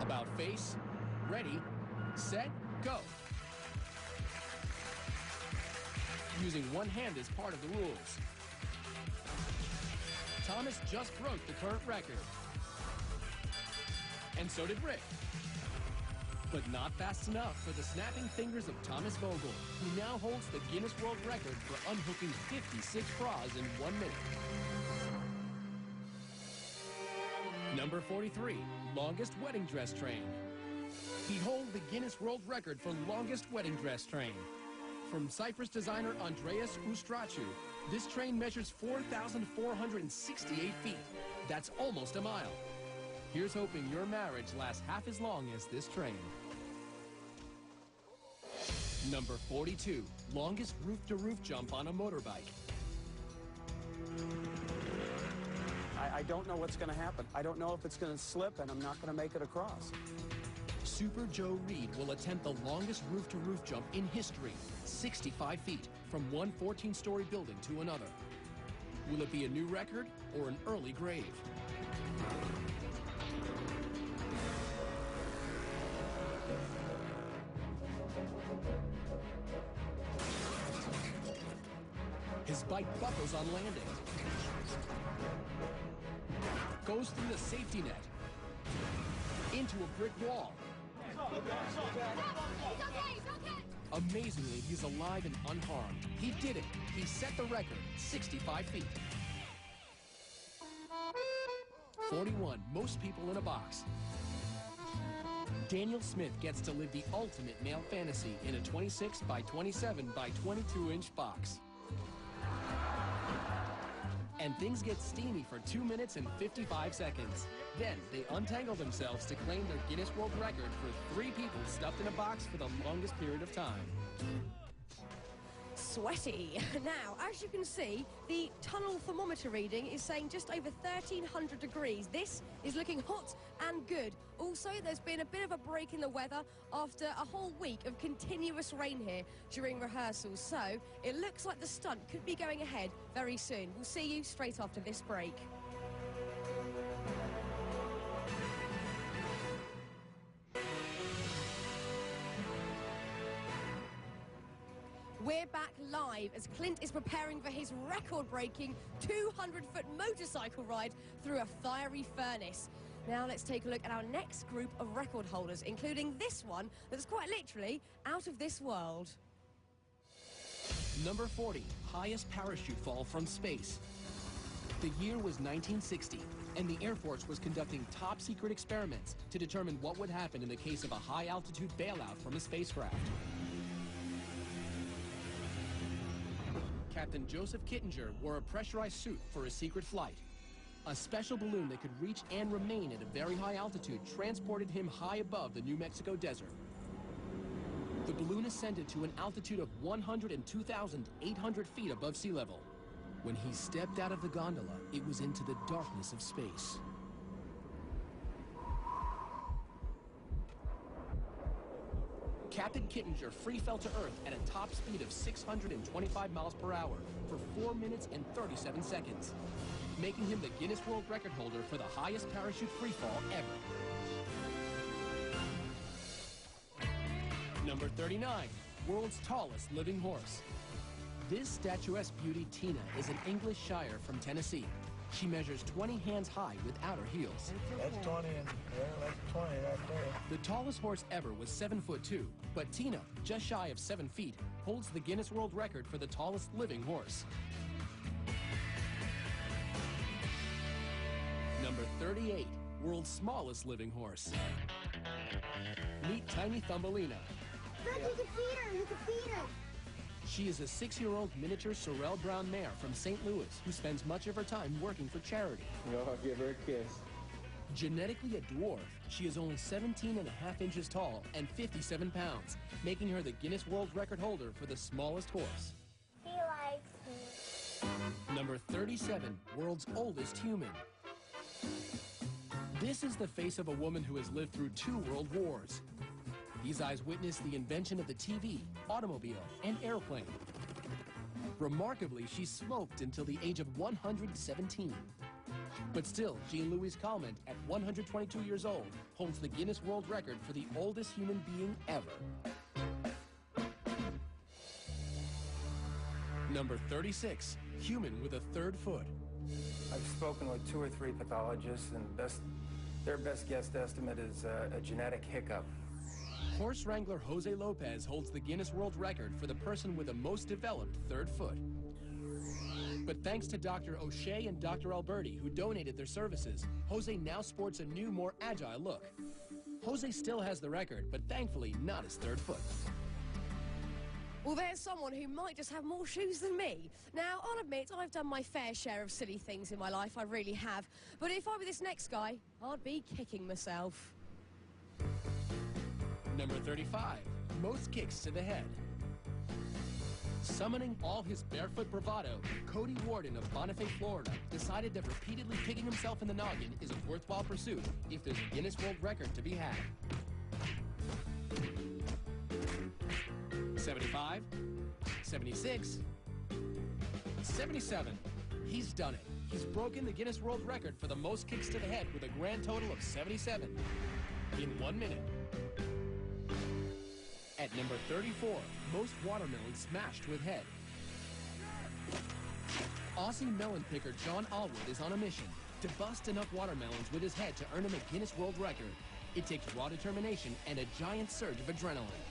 About face, ready, set, go. Using one hand as part of the rules. Thomas just broke the current record. And so did Rick. But not fast enough for the snapping fingers of Thomas Vogel, who now holds the Guinness World Record for unhooking 56 bras in 1 minute. Number 43, longest wedding dress train. Behold the Guinness World Record for longest wedding dress train. From Cyprus designer Andreas Ustrachu, this train measures 4,468 feet. That's almost a mile. Here's hoping your marriage lasts half as long as this train. Number 42, longest roof-to-roof jump on a motorbike. I don't know what's going to happen. I don't know if it's going to slip, and I'm not going to make it across. Super Joe Reed will attempt the longest roof-to-roof jump in history, 65 feet, from one 14-story building to another. Will it be a new record or an early grave? His bike buckles on landing. Goes through the safety net. Into a brick wall. Amazingly, he's alive and unharmed. He did it. He set the record, 65 feet. 41, most people in a box. Daniel Smith gets to live the ultimate male fantasy in a 26 by 27 by 22-inch box. And things get steamy for 2 minutes and 55 seconds. Then they untangle themselves to claim their Guinness World Record for 3 people stuffed in a box for the longest period of time. Sweaty. Now, as you can see, the tunnel thermometer reading is saying just over 1,300 degrees. This is looking hot and good. Also, there's been a bit of a break in the weather after a whole week of continuous rain here during rehearsals. So, it looks like the stunt could be going ahead very soon. We'll see you straight after this break. We're back live as Clint is preparing for his record-breaking 200-foot motorcycle ride through a fiery furnace. Now let's take a look at our next group of record holders, including this one that's quite literally out of this world. Number 40, highest parachute fall from space. The year was 1960, and the Air Force was conducting top-secret experiments to determine what would happen in the case of a high-altitude bailout from a spacecraft. Captain Joseph Kittinger wore a pressurized suit for his secret flight. A special balloon that could reach and remain at a very high altitude transported him high above the New Mexico desert. The balloon ascended to an altitude of 102,800 feet above sea level. When he stepped out of the gondola, it was into the darkness of space. Captain Kittinger free fell to Earth at a top speed of 625 miles per hour for 4 minutes and 37 seconds. making him the Guinness World Record holder for the highest parachute freefall ever. Number 39, world's tallest living horse. This statuesque beauty, Tina, is an English Shire from Tennessee. She measures 20 hands high without her heels. That's 20, yeah, that's 20 right there. The tallest horse ever was 7'2", but Tina, just shy of 7 feet, holds the Guinness World Record for the tallest living horse. Number 38, world's smallest living horse. Meet Tiny Thumbelina. Look, you can feed her, you can feed her. She is a 6-year-old miniature Sorrel Brown mare from St. Louis who spends much of her time working for charity. I'll give her a kiss. Genetically a dwarf, she is only 17.5 inches tall and 57 pounds, making her the Guinness World Record holder for the smallest horse. He likes me. Number 37, world's oldest human. This is the face of a woman who has lived through 2 world wars. These eyes witnessed the invention of the TV, automobile, and airplane. Remarkably, she smoked until the age of 117. But still, Jean-Louise Calment, at 122 years old, holds the Guinness World Record for the oldest human being ever. Number 36, human with a 3rd foot. I've spoken with 2 or 3 pathologists, and their best guess estimate is a genetic hiccup. Horse wrangler Jose Lopez holds the Guinness World Record for the person with the most developed 3rd foot. But thanks to Dr. O'Shea and Dr. Alberti, who donated their services, Jose now sports a new, more agile look. Jose still has the record, but thankfully not his 3rd foot. Well, there's someone who might just have more shoes than me. Now, I'll admit, I've done my fair share of silly things in my life, I really have. But if I were this next guy, I'd be kicking myself. Number 35, most kicks to the head. Summoning all his barefoot bravado, Cody Warden of Bonifay, Florida, decided that repeatedly kicking himself in the noggin is a worthwhile pursuit if there's a Guinness World Record to be had. 75, 76, 77. He's done it. He's broken the Guinness World Record for the most kicks to the head with a grand total of 77 in 1 minute. At number 34, most watermelons smashed with head. Aussie melon picker John Allwood is on a mission to bust enough watermelons with his head to earn him a Guinness World Record. It takes raw determination and a giant surge of adrenaline.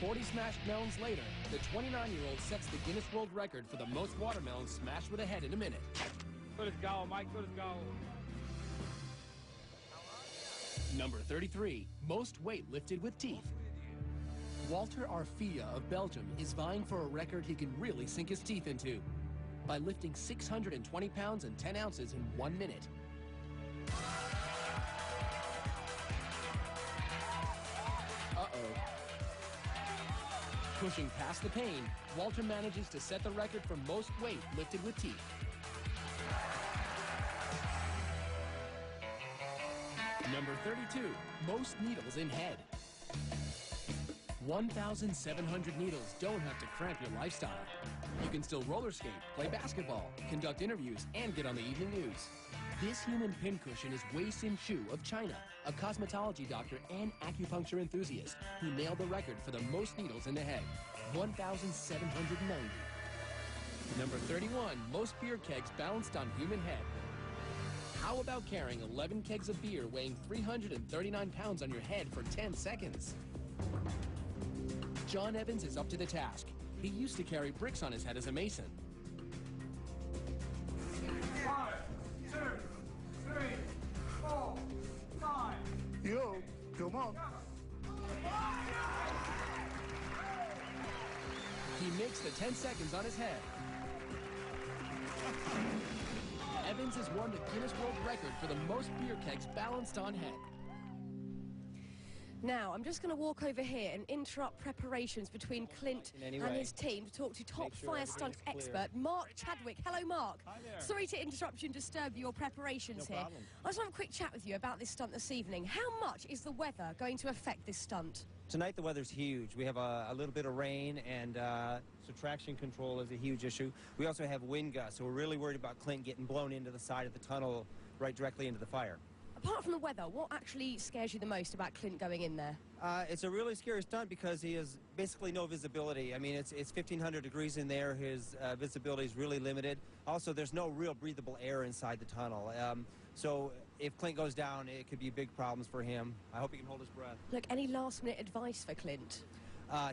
"40 smashed melons later, the 29-year-old sets the Guinness World Record for the most watermelons smashed with a head in a minute. Good as go, Mike, good as go. Number 33, most weight lifted with teeth. Walter Arfia of Belgium is vying for a record he can really sink his teeth into by lifting 620 pounds and 10 ounces in 1 minute. Uh-oh. Pushing past the pain, Walter manages to set the record for most weight lifted with teeth. Number 32, most needles in head. 1,700 needles don't have to cramp your lifestyle. You can still roller skate, play basketball, conduct interviews, and get on the evening news. This human pincushion is Wei Xin Chu of China, a cosmetology doctor and acupuncture enthusiast who nailed the record for the most needles in the head, 1,790. Number 31, most beer kegs balanced on human head. How about carrying 11 kegs of beer weighing 339 pounds on your head for 10 seconds? John Evans is up to the task. He used to carry bricks on his head as a mason. 5, 2, 3, 4, 5. Yo, come on. He makes the 10 seconds on his head. Evans has won the Guinness World Record for the most beer kegs balanced on head. Now, I'm just going to walk over here and interrupt preparations between Clint and his team to talk to top fire stunt expert Mark Chadwick. Hello, Mark. Hi there. Sorry to interrupt you and disturb your preparations No here. problem. I just want to have a quick chat with you about this stunt this evening. How much is the weather going to affect this stunt? Tonight the weather's huge. We have a little bit of rain, and so traction control is a huge issue. We also have wind gusts, so we're really worried about Clint getting blown into the side of the tunnel right directly into the fire. Apart from the weather, what actually scares you the most about Clint going in there? It's a really scary stunt because he has basically no visibility. I mean, it's 1,500 degrees in there. His visibility is really limited. Also, there's no real breathable air inside the tunnel. So if Clint goes down, it could be big problems for him. I hope he can hold his breath. Look, any last-minute advice for Clint?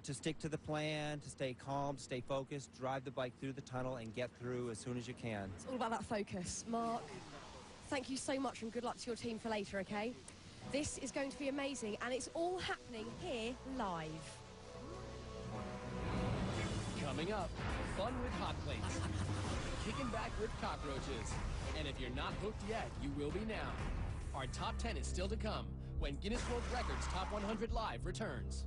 To stick to the plan, to stay calm, to stay focused, drive the bike through the tunnel, and get through as soon as you can. It's all about that focus. Mark, thank you so much, and good luck to your team for later, okay? This is going to be amazing, and it's all happening here live. Coming up, fun with hot plates. Kicking back with cockroaches. And if you're not hooked yet, you will be now. Our top 10 is still to come when Guinness World Records Top 100 Live returns.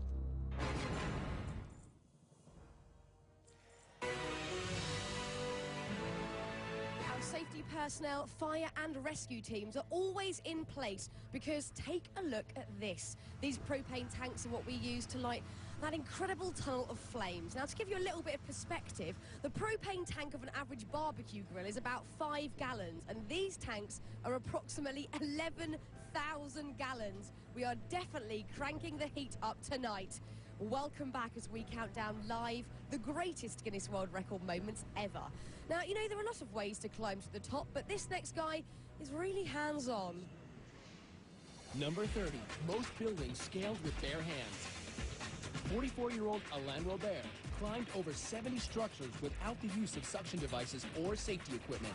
Our safety personnel, fire and rescue teams are always in place because take a look at this. These propane tanks are what we use to light that incredible tunnel of flames. Now, to give you a little bit of perspective, the propane tank of an average barbecue grill is about 5 gallons, and these tanks are approximately 11,000 gallons. We are definitely cranking the heat up tonight. Welcome back as we count down live the greatest Guinness World Record moments ever. Now, you know, there are a lot of ways to climb to the top, but this next guy is really hands-on. Number 30, most buildings scaled with bare hands. 44-year-old Alain Robert climbed over 70 structures without the use of suction devices or safety equipment.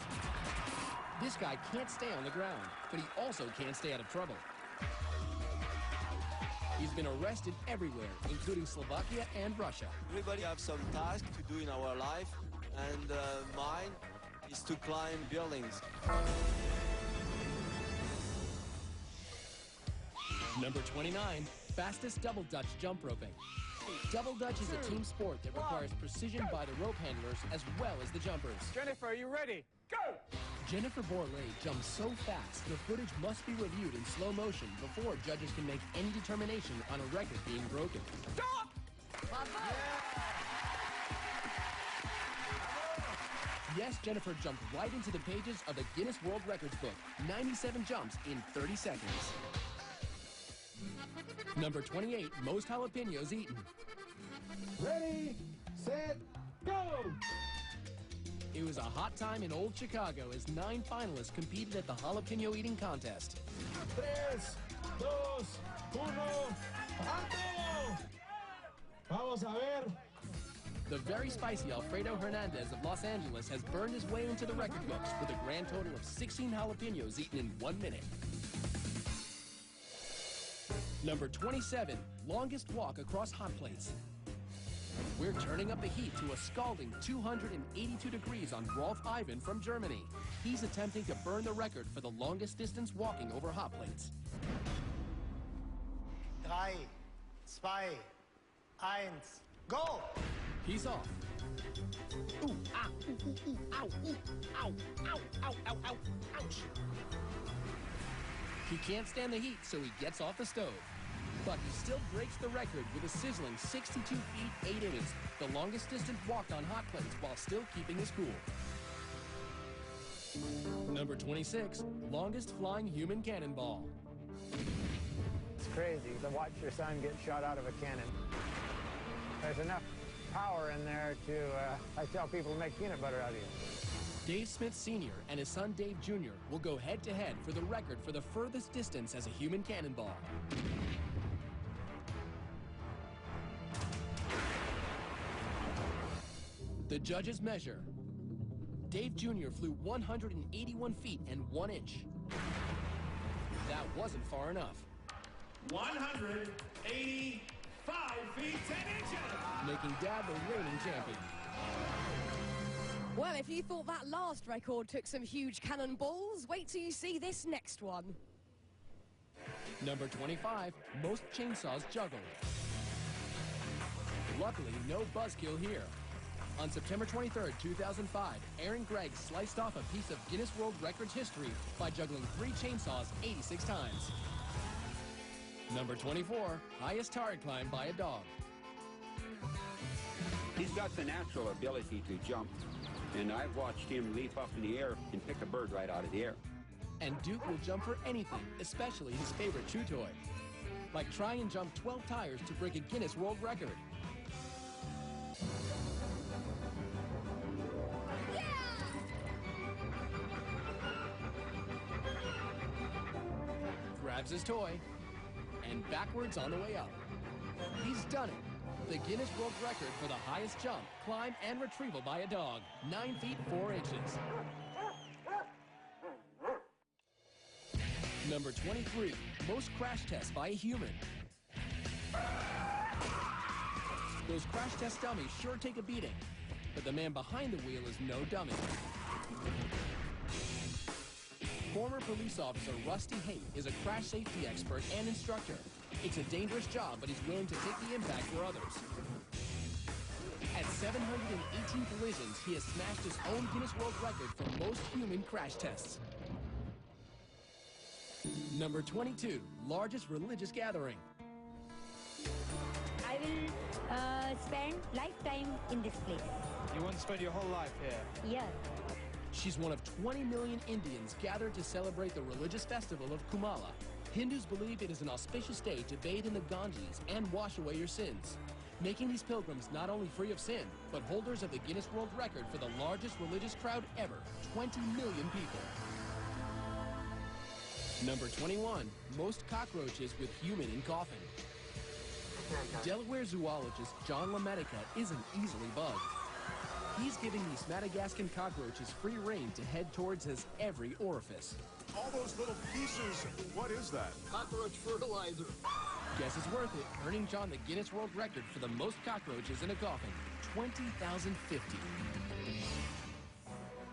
This guy can't stay on the ground, but he also can't stay out of trouble. He's been arrested everywhere, including Slovakia and Russia. Everybody have some task to do in our life, and mine is to climb buildings. Number 29, fastest double Dutch jump roping. Double Dutch is a team sport that requires precision by the rope handlers as well as the jumpers. Jennifer, are you ready? Go! Jennifer Borlée jumps so fast, the footage must be reviewed in slow motion before judges can make any determination on a record being broken. Stop! Yes, Jennifer jumped right into the pages of the Guinness World Records book. 97 jumps in 30 seconds. Number 28, most jalapenos eaten. Ready, set, go! It was a hot time in old Chicago as 9 finalists competed at the jalapeno eating contest. 3, 2, 1, ¡ando! Vamos a ver. The very spicy Alfredo Hernandez of Los Angeles has burned his way into the record books with a grand total of 16 jalapenos eaten in 1 minute. Number 27, longest walk across hot plates. We're turning up the heat to a scalding 282 degrees on Rolf Ivan from Germany. He's attempting to burn the record for the longest distance walking over hot plates. 3, 2, 1, go! He's off. Ooh, ah, ooh, ooh, ooh, ow, ooh, ow, ow, ow, ow, ow, ouch. He can't stand the heat, so he gets off the stove. But he still breaks the record with a sizzling 62 feet 8 inches, the longest distance walked on hot plates while still keeping his cool. Number 26, longest flying human cannonball. It's crazy to watch your son get shot out of a cannon. There's enough power in there to, I tell people, to make peanut butter out of you. Dave Smith Sr. and his son Dave Jr. will go head-to-head for the record for the furthest distance as a human cannonball. The judges measure. Dave Jr. flew 181 feet and 1 inch. That wasn't far enough. 185 feet 10 inches! Making Dad the reigning champion. Well, if you thought that last record took some huge cannonballs, wait till you see this next one. Number 25, most chainsaws juggled. Luckily, no buzzkill here. On September 23rd, 2005, Aaron Gregg sliced off a piece of Guinness World Records history by juggling 3 chainsaws 86 times. Number 24, highest target climb by a dog. He's got the natural ability to jump, and I've watched him leap up in the air and pick a bird right out of the air. And Duke will jump for anything, especially his favorite chew toy. Like trying and jump 12 tires to break a Guinness World Record. Grabs his toy, and backwards on the way up. He's done it. The Guinness World Record for the highest jump, climb, and retrieval by a dog, 9 feet 4 inches. Number 23, most crash tests by a human. Those crash test dummies sure take a beating, but the man behind the wheel is no dummy. Former police officer Rusty Haight is a crash safety expert and instructor. It's a dangerous job, but he's willing to take the impact for others. At 718 collisions, he has smashed his own Guinness World Record for most human crash tests. Number 22, largest religious gathering. I will spend lifetime in this place. You want to spend your whole life here? Yeah. She's one of 20 million Indians gathered to celebrate the religious festival of Kumala. Hindus believe it is an auspicious day to bathe in the Ganges and wash away your sins, making these pilgrims not only free of sin, but holders of the Guinness World Record for the largest religious crowd ever, 20 million people. Number 21, most cockroaches with human in coffin. Delaware zoologist John LaMedica isn't easily bugged. He's giving these Madagascan cockroaches free rein to head towards his every orifice. All those little pieces, what is that? Cockroach fertilizer. Guess it's worth it, earning John the Guinness World Record for the most cockroaches in a coffin, 20,050.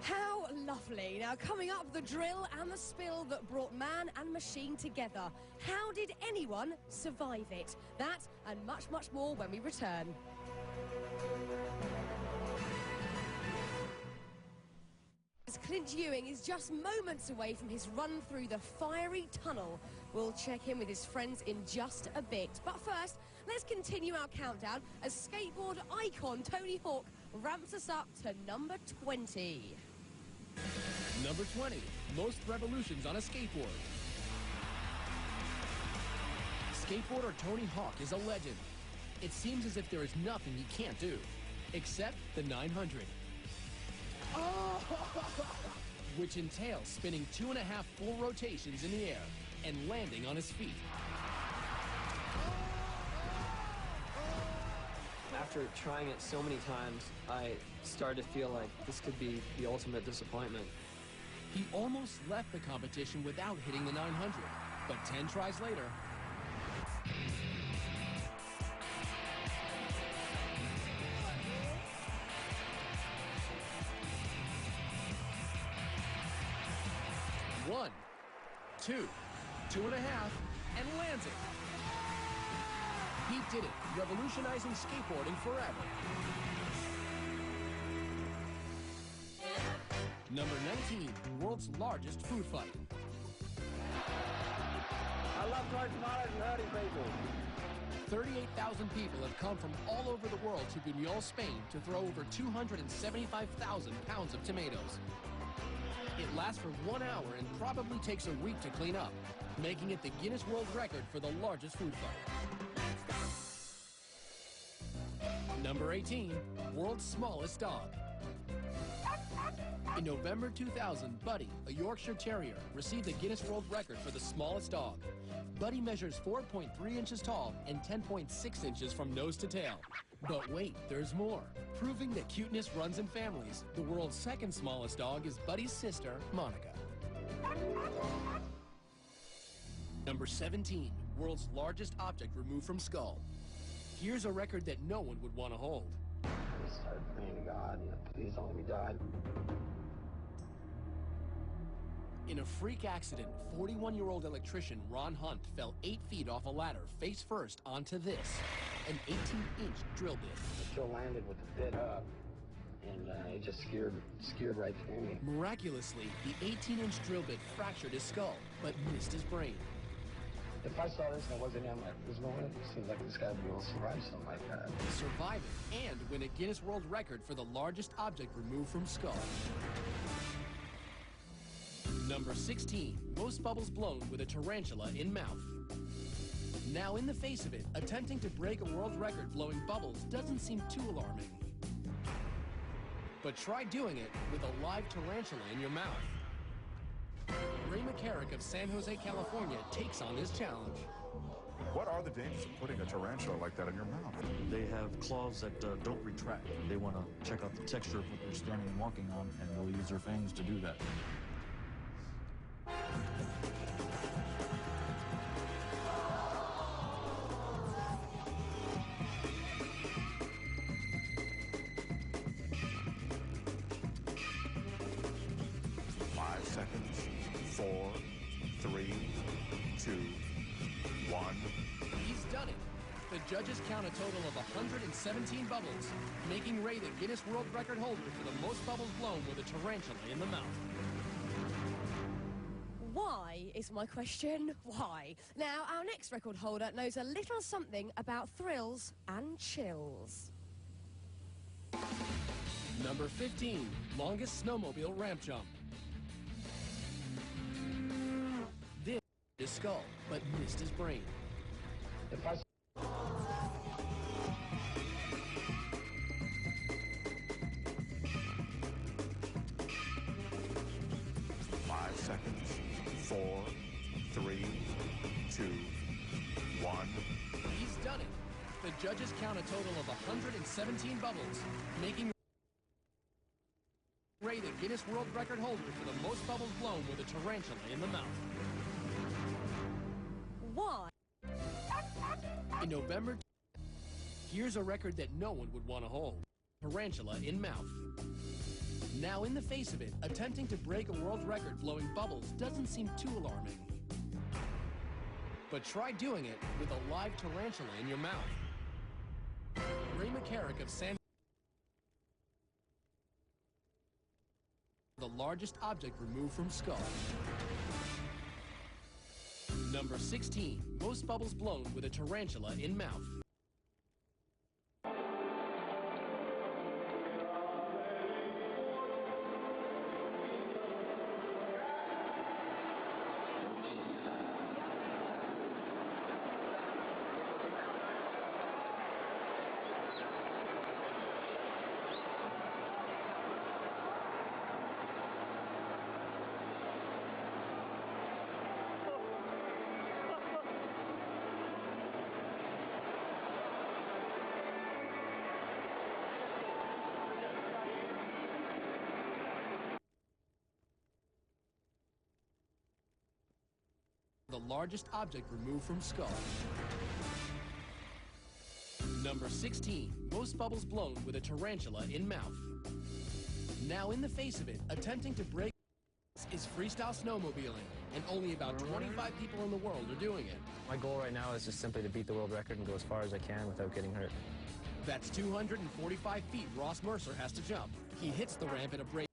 How lovely. Now, coming up, the drill and the spill that brought man and machine together. How did anyone survive it? That and much, much more when we return. As Clint Ewing is just moments away from his run through the fiery tunnel. We'll check in with his friends in just a bit. But first, let's continue our countdown as skateboard icon Tony Hawk ramps us up to number 20. Number 20, most revolutions on a skateboard. Skateboarder Tony Hawk is a legend. It seems as if there is nothing he can't do, except the 900. Which entails spinning 2.5 full rotations in the air and landing on his feet. After trying it so many times, I started to feel like this could be the ultimate disappointment. He almost left the competition without hitting the 900, but 10 tries later, one, two, 2.5, and lands it. He did it, revolutionizing skateboarding forever. Number 19, world's largest food fight. I love throwing tomatoes and hurting people. 38,000 people have come from all over the world to Buñol, Spain to throw over 275,000 pounds of tomatoes. It lasts for 1 hour and probably takes a week to clean up, making it the Guinness World Record for the largest food fight. Number 18, world's smallest dog. In November 2000, Buddy, a Yorkshire Terrier, received the Guinness World Record for the smallest dog. Buddy measures 4.3 inches tall and 10.6 inches from nose to tail. But wait, there's more. Proving that cuteness runs in families, the world's second smallest dog is Buddy's sister, Monica. Number 17, world's largest object removed from skull. Here's a record that no one would want to hold. I started praying to God, please don't let me die. In a freak accident, 41-year-old electrician Ron Hunt fell 8 feet off a ladder face first onto this, an 18-inch drill bit. It still landed with the bit up, and it just skewered right through me. Miraculously, the 18-inch drill bit fractured his skull, but missed his brain. If I saw this and it wasn't him, there's no way it seems like this guy would be able to survive something like that. Survive it and win a Guinness World Record for the largest object removed from skull. Number 16, most bubbles blown with a tarantula in mouth. Now in the face of it, attempting to break a world record blowing bubbles doesn't seem too alarming. But try doing it with a live tarantula in your mouth. Ray McCarrick of San Jose, California takes on this challenge. What are the dangers of putting a tarantula like that in your mouth? They have claws that don't retract. They want to check out the texture of what they're standing and walking on, and they'll use their fangs to do that. Seconds. 4, 3, 2, 1. He's done it. The judges count a total of 117 bubbles, making Ray the Guinness World Record holder for the most bubbles blown with a tarantula in the mouth. Why is my question? Why? Now, our next record holder knows a little something about thrills and chills. Number 15, longest snowmobile ramp jump. This his skull, but missed his brain. If I 5 seconds. 4, 3, 2, 1. He's done it. The judges count a total of 117 bubbles, making Ray the Guinness World Record holder for the most bubbles blown with a tarantula in the mouth. Why? In November, here's a record that no one would want to hold. Tarantula in mouth. Now in the face of it, attempting to break a world record blowing bubbles doesn't seem too alarming. But try doing it with a live tarantula in your mouth. Ray McCarrick of San the largest object removed from skull. Number 16, most bubbles blown with a tarantula in mouth. The largest object removed from skull. Number 16, most bubbles blown with a tarantula in mouth. Now in the face of it, attempting to break is freestyle snowmobiling, and only about 25 people in the world are doing it. My goal right now is just simply to beat the world record and go as far as I can without getting hurt. That's 245 feet Ross Mercer has to jump. He hits the ramp at a break.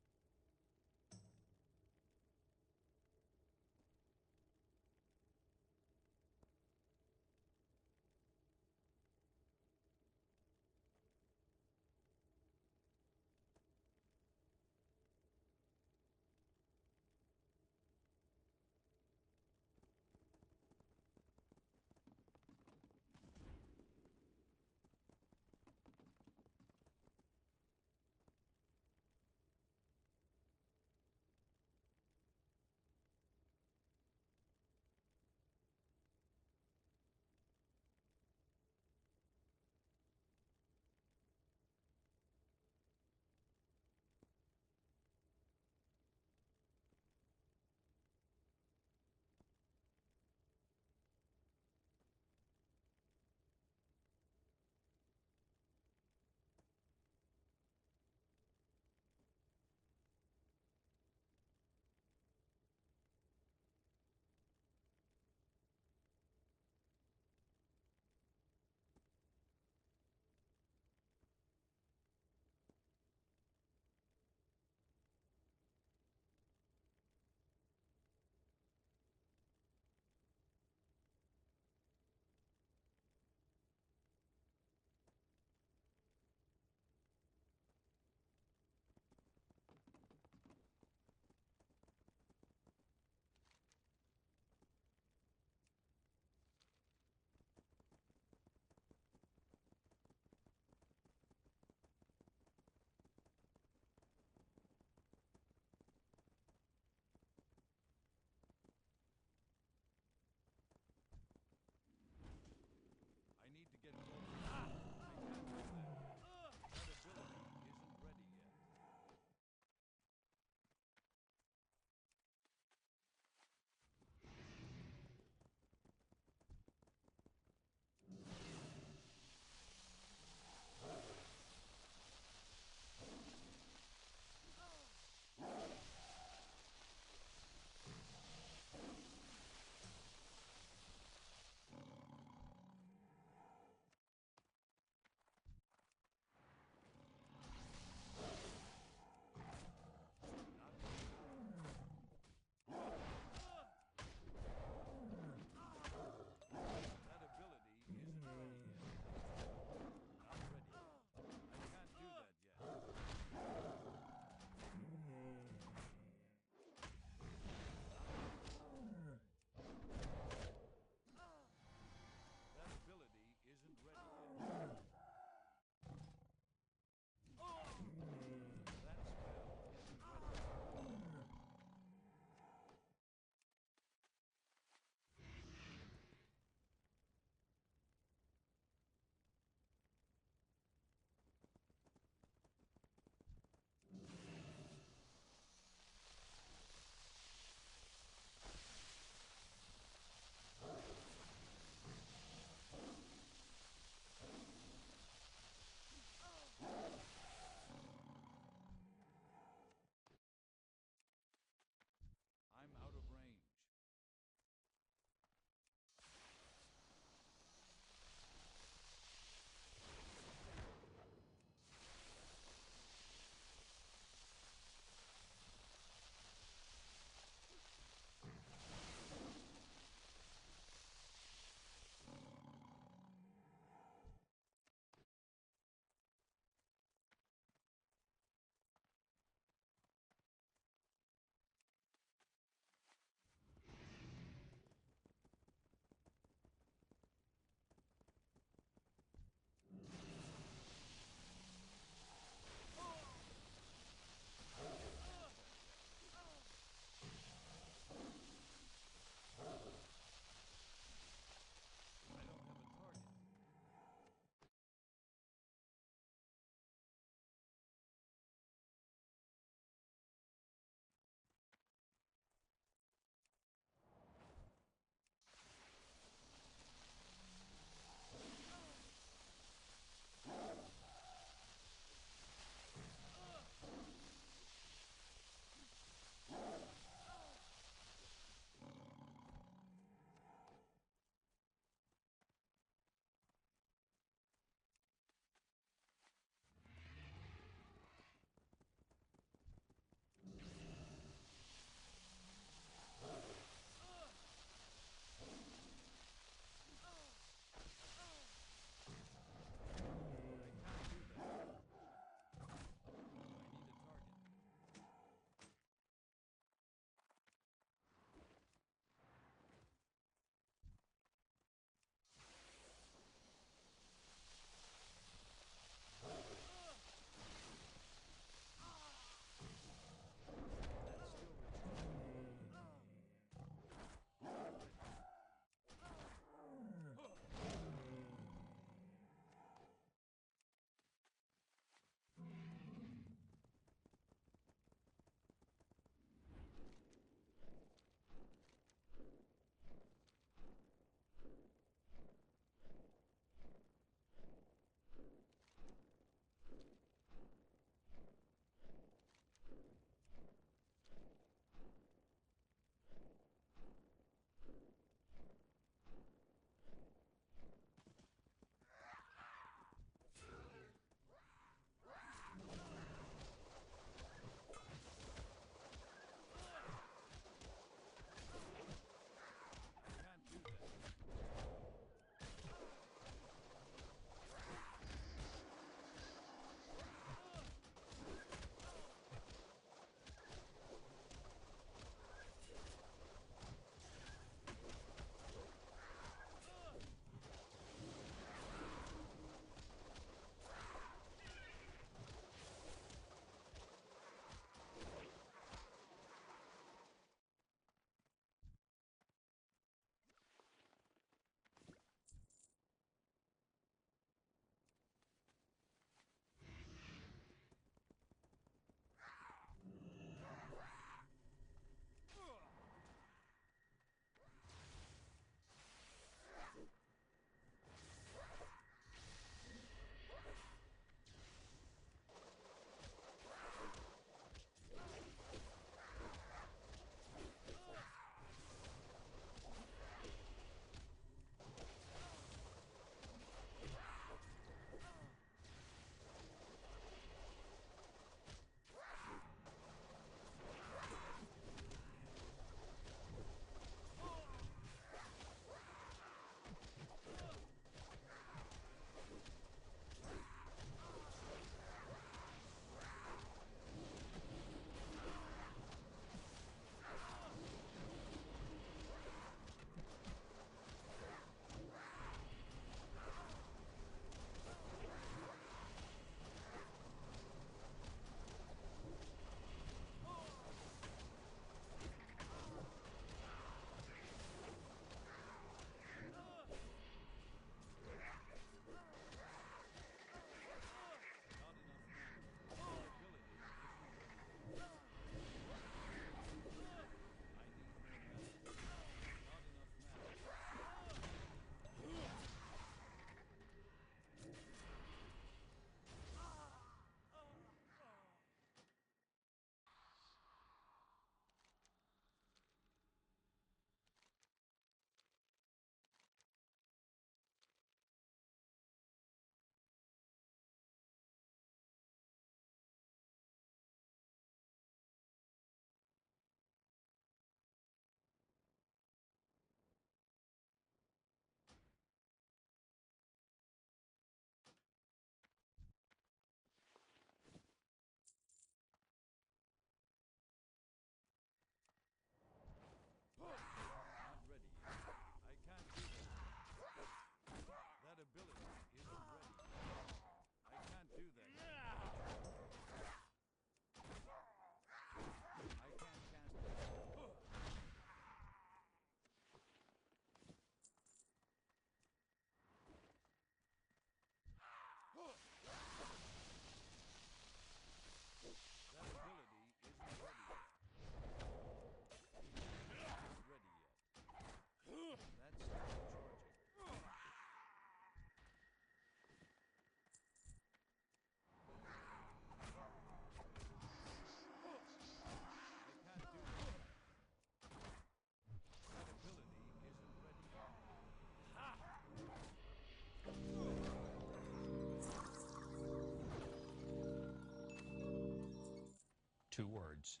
2 words.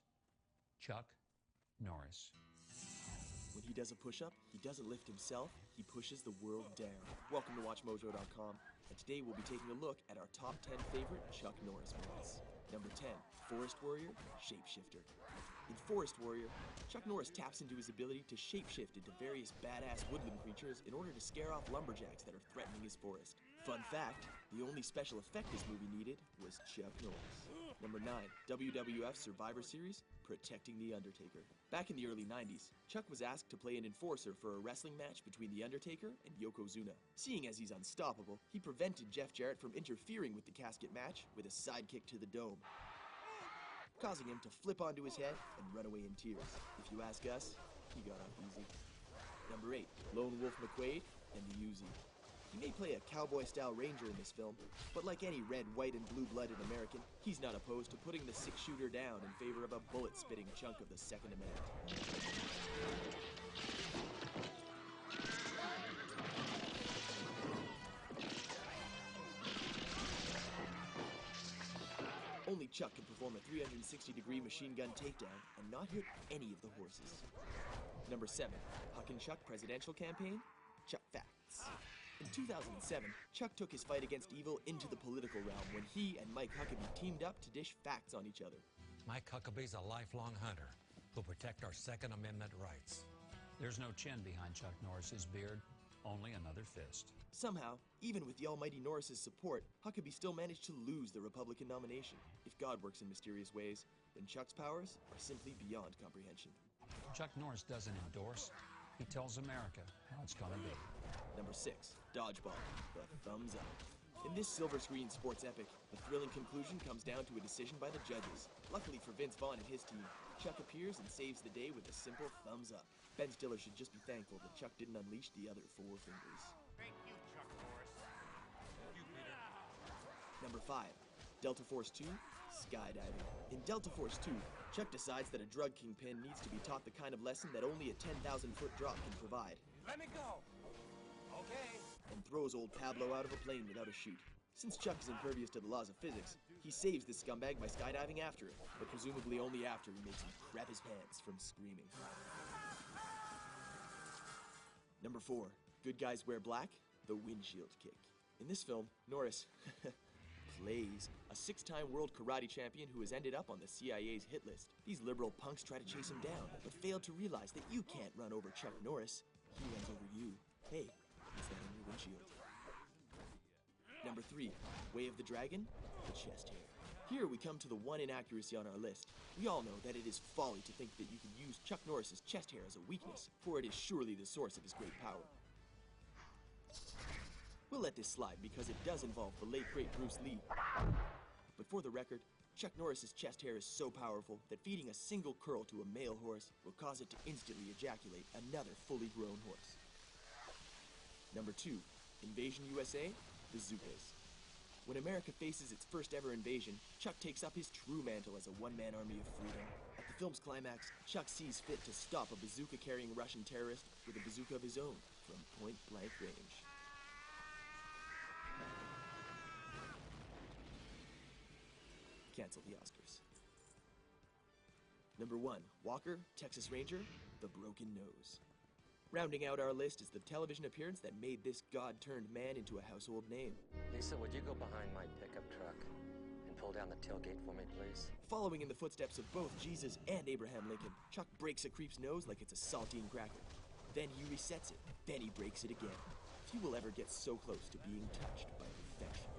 Chuck Norris. When he does a push-up, he doesn't lift himself, he pushes the world down. Welcome to WatchMojo.com, and today we'll be taking a look at our top 10 favorite Chuck Norris movies. Number 10, Forest Warrior, Shapeshifter. In Forest Warrior, Chuck Norris taps into his ability to shapeshift into various badass woodland creatures in order to scare off lumberjacks that are threatening his forest. Fun fact, the only special effect this movie needed was Chuck Norris. Number 9, WWF Survivor Series, Protecting the Undertaker. Back in the early 90s, Chuck was asked to play an enforcer for a wrestling match between The Undertaker and Yokozuna. Seeing as he's unstoppable, he prevented Jeff Jarrett from interfering with the casket match with a sidekick to the dome, causing him to flip onto his head and run away in tears. If you ask us, he got off easy. Number 8, Lone Wolf McQuaid and the Uzi. He may play a cowboy-style ranger in this film, but like any red, white, and blue-blooded American, he's not opposed to putting the six-shooter down in favor of a bullet-spitting chunk of the Second Amendment. Only Chuck can perform a 360-degree machine gun takedown and not hit any of the horses. Number 7, Huck and Chuck Presidential Campaign, Chuck Facts. In 2007, Chuck took his fight against evil into the political realm when he and Mike Huckabee teamed up to dish facts on each other. Mike Huckabee's a lifelong hunter who'll protect our Second Amendment rights. There's no chin behind Chuck Norris's beard, only another fist. Somehow, even with the almighty Norris's support, Huckabee still managed to lose the Republican nomination. If God works in mysterious ways, then Chuck's powers are simply beyond comprehension. Chuck Norris doesn't endorse, he tells America how it's gonna be. Number 6, Dodgeball, the thumbs up. In this silver screen sports epic, the thrilling conclusion comes down to a decision by the judges. Luckily for Vince Vaughn and his team, Chuck appears and saves the day with a simple thumbs up. Ben Stiller should just be thankful that Chuck didn't unleash the other 4 fingers. Thank you, Chuck Norris. Thank you, Peter. Number 5, Delta Force 2, Skydiving. In Delta Force 2, Chuck decides that a drug kingpin needs to be taught the kind of lesson that only a 10,000-foot drop can provide. Let me go. Okay. And throws old Pablo out of a plane without a chute. Since Chuck is impervious to the laws of physics, he saves this scumbag by skydiving after it, but presumably only after he makes him crap his pants from screaming. Number 4, Good Guys Wear Black, the windshield kick. In this film, Norris plays a 6-time world karate champion who has ended up on the CIA's hit list. These liberal punks try to chase him down, but fail to realize that you can't run over Chuck Norris. He runs over you. Hey, what's that on your windshield? Number 3, Way of the Dragon, the chest hair. Here we come to the one inaccuracy on our list. We all know that it is folly to think that you can use Chuck Norris's chest hair as a weakness, for it is surely the source of his great power. We'll let this slide because it does involve the late great Bruce Lee. But for the record, Chuck Norris's chest hair is so powerful that feeding a single curl to a male horse will cause it to instantly ejaculate another fully grown horse. Number 2, Invasion USA, Bazookas. When America faces its first ever invasion, Chuck takes up his true mantle as a one-man army of freedom. At the film's climax, Chuck sees fit to stop a bazooka-carrying Russian terrorist with a bazooka of his own from point-blank range. Cancel the Oscars. Number 1, Walker, Texas Ranger, The Broken Nose. Rounding out our list is the television appearance that made this god-turned man into a household name. Lisa, would you go behind my pickup truck and pull down the tailgate for me, please? Following in the footsteps of both Jesus and Abraham Lincoln, Chuck breaks a creep's nose like it's a saltine cracker. Then he resets it. Then he breaks it again. Few will ever get so close to being touched by perfection.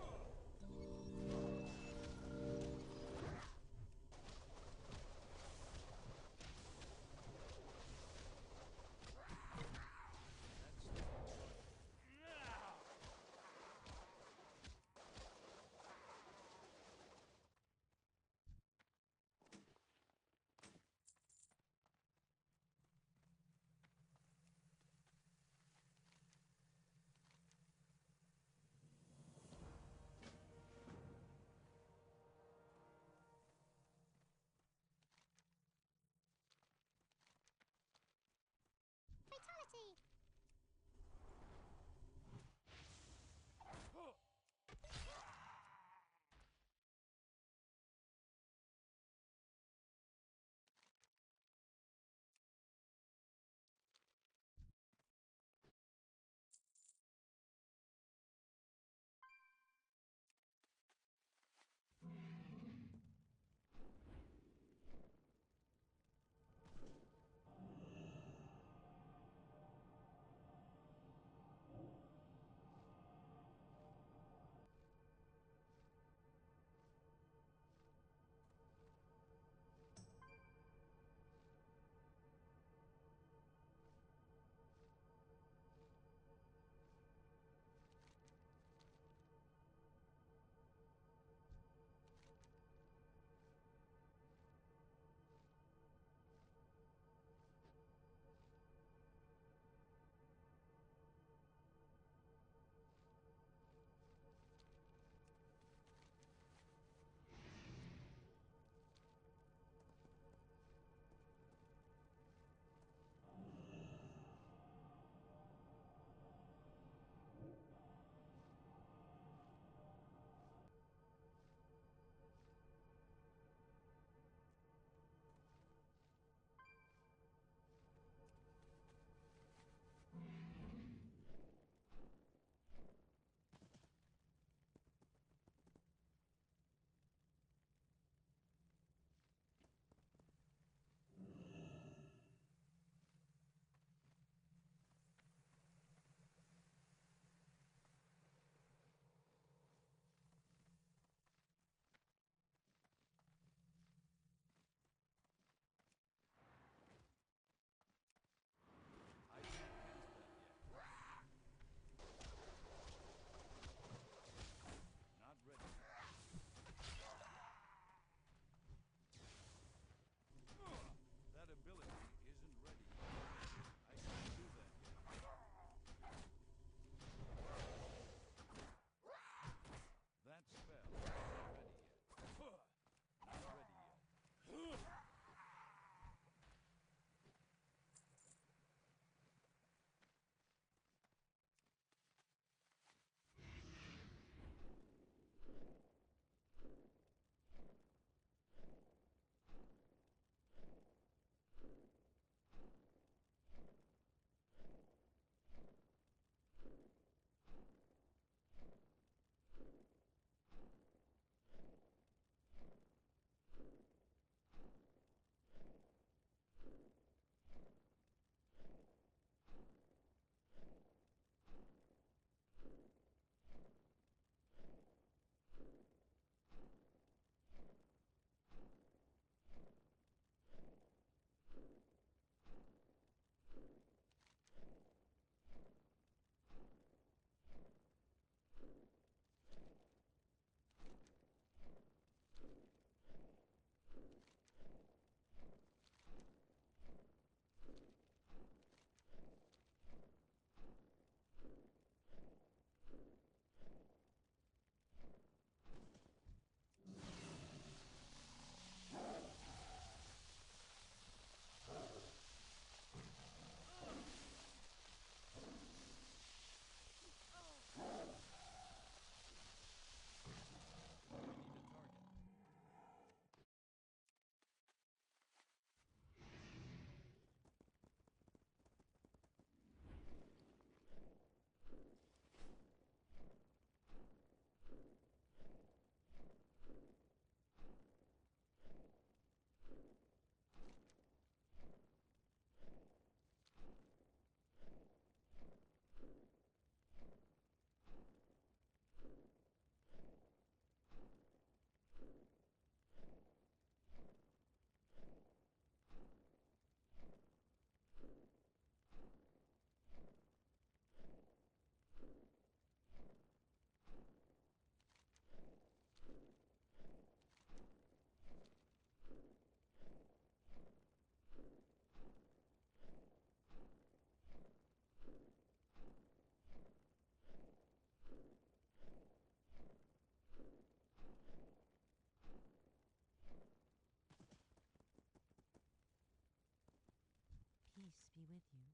with you,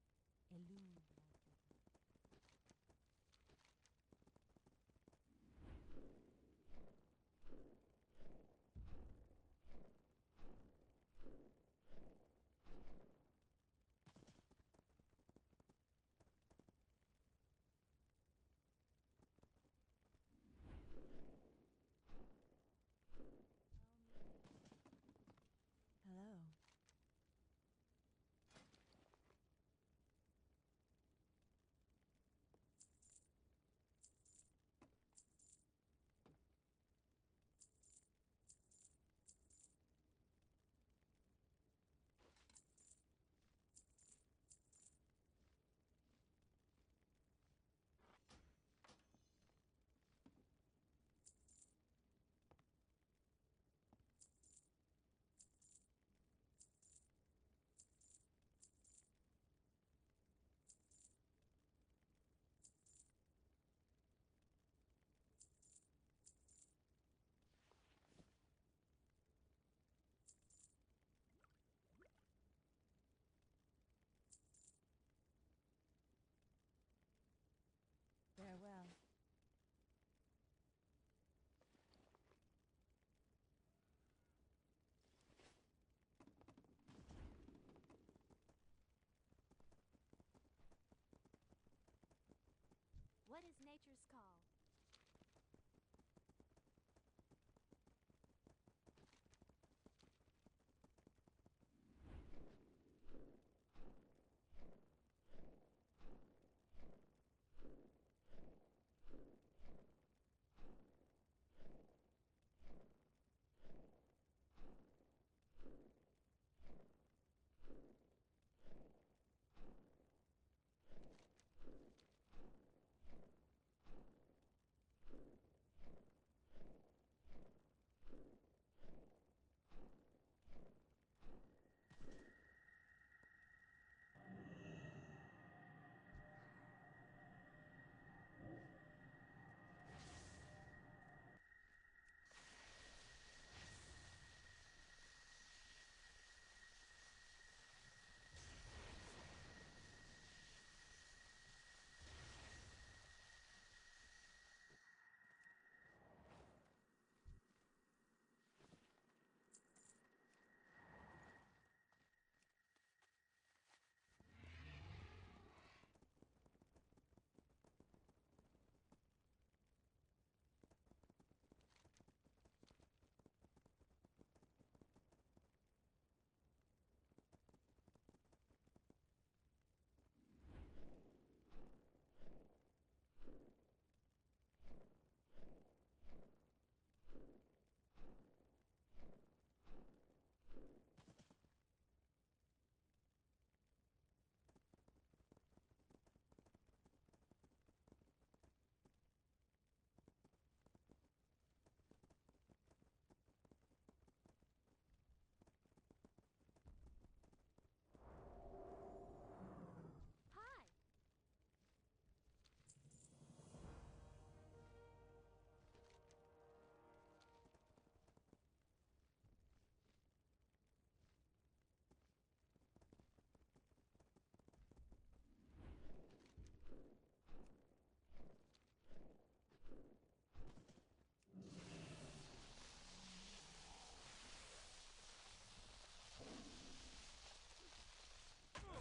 elude my trouble. Hello. Farewell. What is nature's call?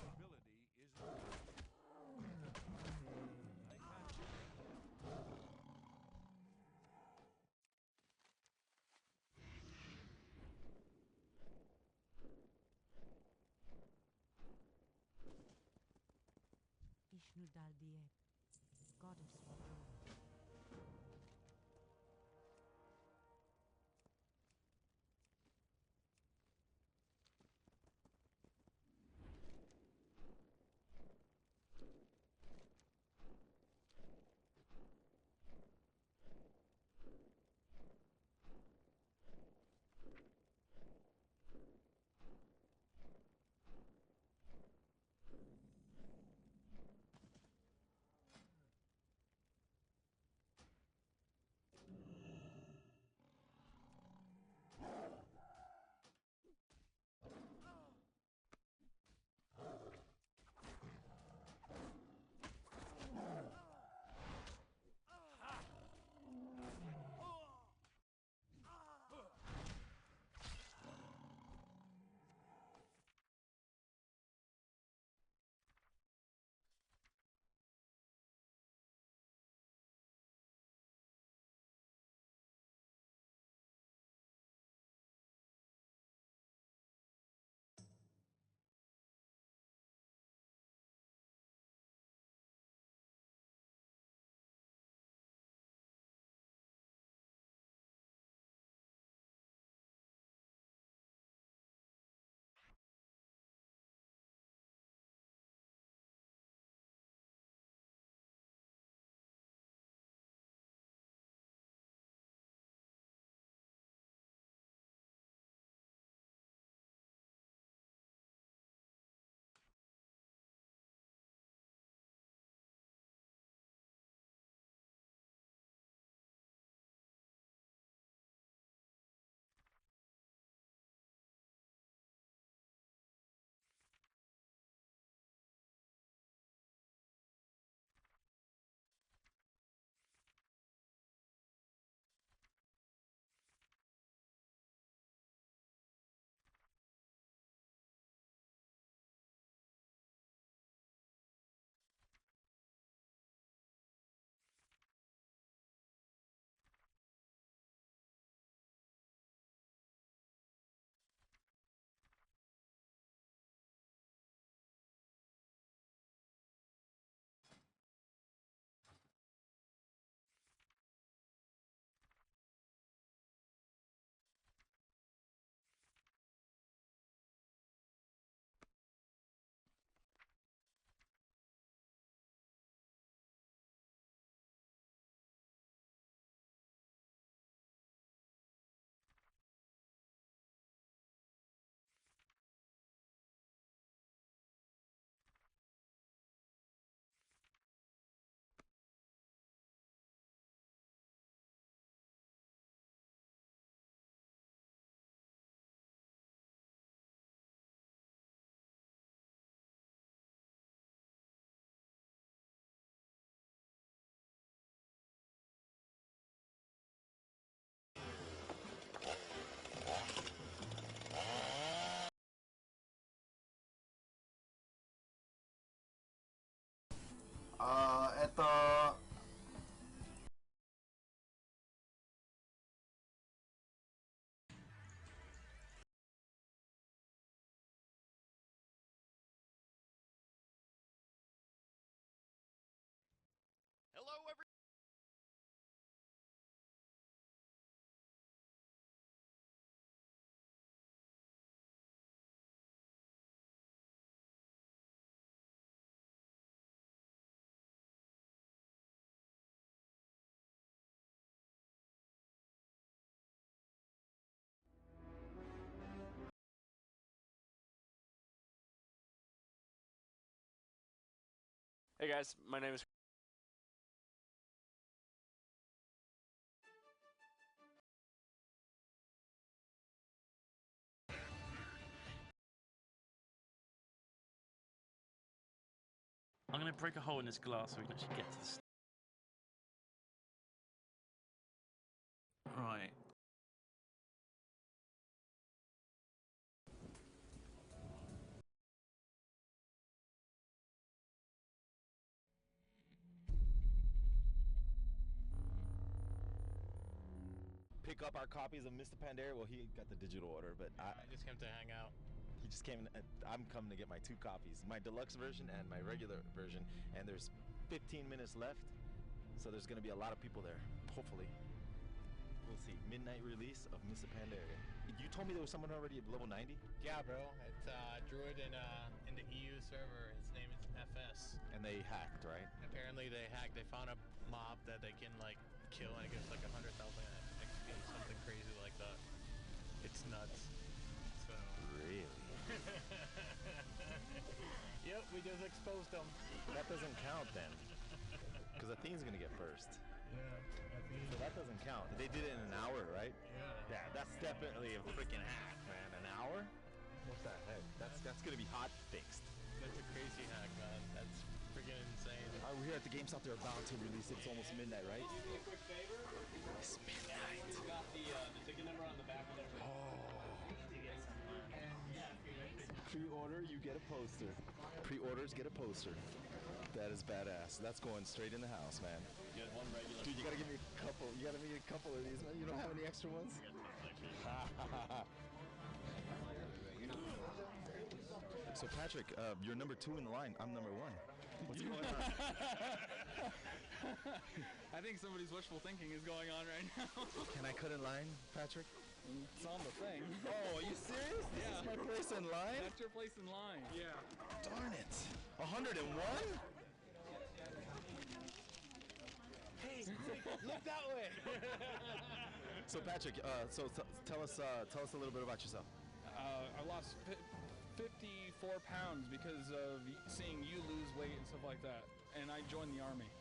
Ability is I can't. Ishnu Daldiet, goddess of joy. Hey guys, my name is I'm gonna break a hole in this glass so we can actually get to this. Right. Pick up our copies of Mists of Pandaria. Well, he got the digital order, but I just came to hang out. He just came. I'm coming to get my 2 copies, my deluxe version and my regular version. And there's 15 minutes left, so there's gonna be a lot of people there. Hopefully, we'll see. Midnight release of Mists of Pandaria. You told me there was someone already at level 90. Yeah, bro. It's Druid in the EU server. His name is FS. And they hacked, right? Apparently they hacked. They found a mob that they can like kill, and it gives like 100,000 XP, something crazy like that. It's nuts. So. Really? Yep, we just exposed them. That doesn't count then, because Athene's gonna get first. Yeah, Athene. So that doesn't count. They did it in an hour, right? Yeah. Yeah, that's definitely a freaking hack, man. An hour? What the heck? That's gonna be hot fixed. That's a crazy hack, man. That's freaking insane. We're here at the GameStop. They're about to release it. It's almost midnight, right? Can you do me a quick favor? It's midnight. It's got the ticket number on the back of there. Pre-order, you get a poster. Pre-orders get a poster. That is badass. That's going straight in the house, man. You got one regular. Dude, you gotta give me a couple. You gotta give me a couple of these, man. You don't have any extra ones? So Patrick, you're number 2 in the line. I'm number 1. What's going on? I think somebody's wishful thinking is going on right now. Can I cut in line, Patrick? It's on the thing. Oh, are you serious? This is my place in line? That's your place in line. Yeah. Darn it. 101? Hey, look that way. So Patrick, tell us a little bit about yourself. I lost 54 pounds because of seeing you lose weight and stuff like that, and I joined the army.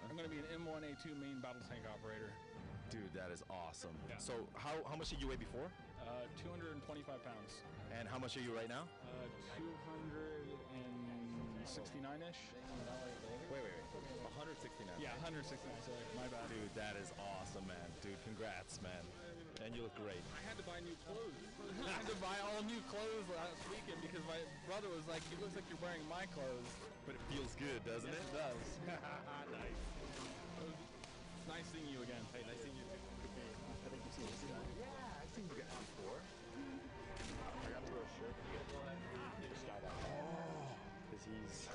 I'm going to be an M1A2 main battle tank operator. Dude, that is awesome. Yeah. So how much did you weigh before? 225 pounds. And how much are you right now? 269-ish. Wait. 169. Yeah, 169. Sorry, my bad. Dude, that is awesome, man. Dude, congrats, man. And you look great. I had to buy new clothes. I had to buy all new clothes last weekend because my brother was like, "It looks like you're wearing my clothes." But it feels good, doesn't it? It does. Nice. Nice seeing you again. Hey, nice seeing you too. I think you've seen this guy. Yeah, I've seen you guys before. I got to wear a shirt. You guys need to skydive. Oh. Because he's...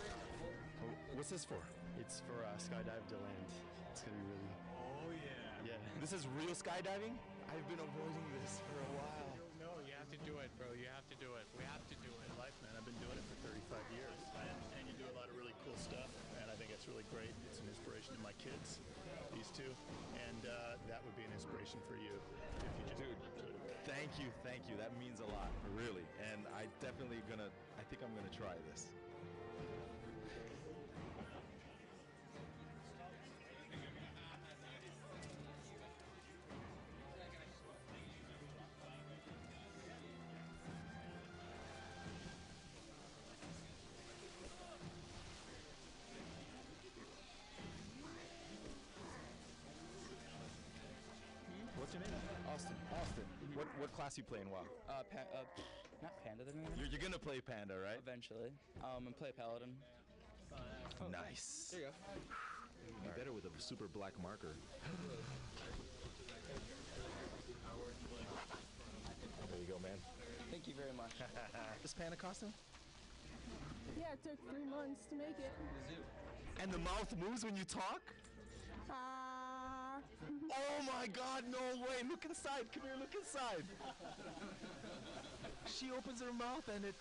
What's this for? It's for skydive to land. It's going to be really... Oh, yeah. Yeah. This is real skydiving? I've been avoiding this for a while. No, you have to do it, bro. You have to do it. We have to do it. Life, man. I've been doing it for 35 years. And you do a lot of really cool stuff. And I think it's really great. It's an inspiration to my kids, these two. And that would be an inspiration for you if you just... Dude, thank you. That means a lot, really. And I think I'm gonna try this. What's your name? Austin. What class you playing WoW? Not Panda, the name. You're gonna play Panda, right? Eventually. And play Paladin. Nice. There you go. Be better with a super black marker. There you go, man. Thank you very much. This Panda costume? Yeah, it took 3 months to make it. And the mouth moves when you talk? Oh my God, no way. Look inside. Come here, look inside. She opens her mouth and it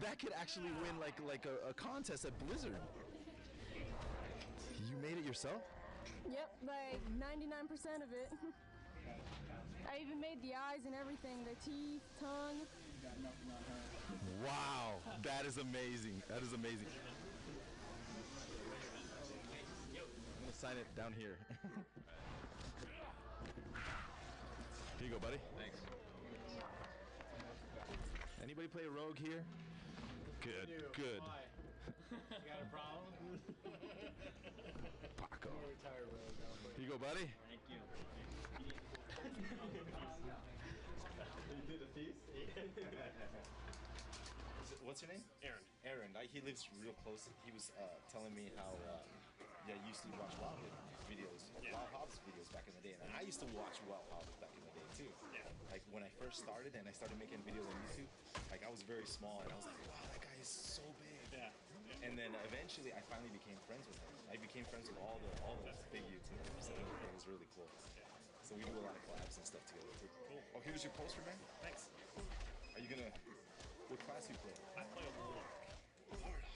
that could actually win like a contest at Blizzard. You made it yourself? Yep, like 99% of it. I even made the eyes and everything, the teeth, tongue. Got nothing on her. Wow, that is amazing. That is amazing. I'm gonna sign it down here. Here you go, buddy. Thanks. Anybody play Rogue here? Good, good. Why? You got a problem? Paco. I'm a retired rogue. Here you go, buddy. Thank you. You did a piece? What's your name? Aaron. Aaron. He lives real close. He was telling me how you used to watch Wild videos, Wild Hobbs videos back in the day, and I used to watch Wild Hobbs back in the day too. Yeah. Like when I first started and I started making videos on YouTube, like I was very small and I was like, wow, that guy is so big. Yeah. And then eventually I finally became friends with him. I became friends with all the big YouTubers, and it was really cool. Yeah. So we do a lot of collabs and stuff together too. Cool. Oh, here's your poster, man. Thanks. Are you gonna? What class you play? I play a Warlock.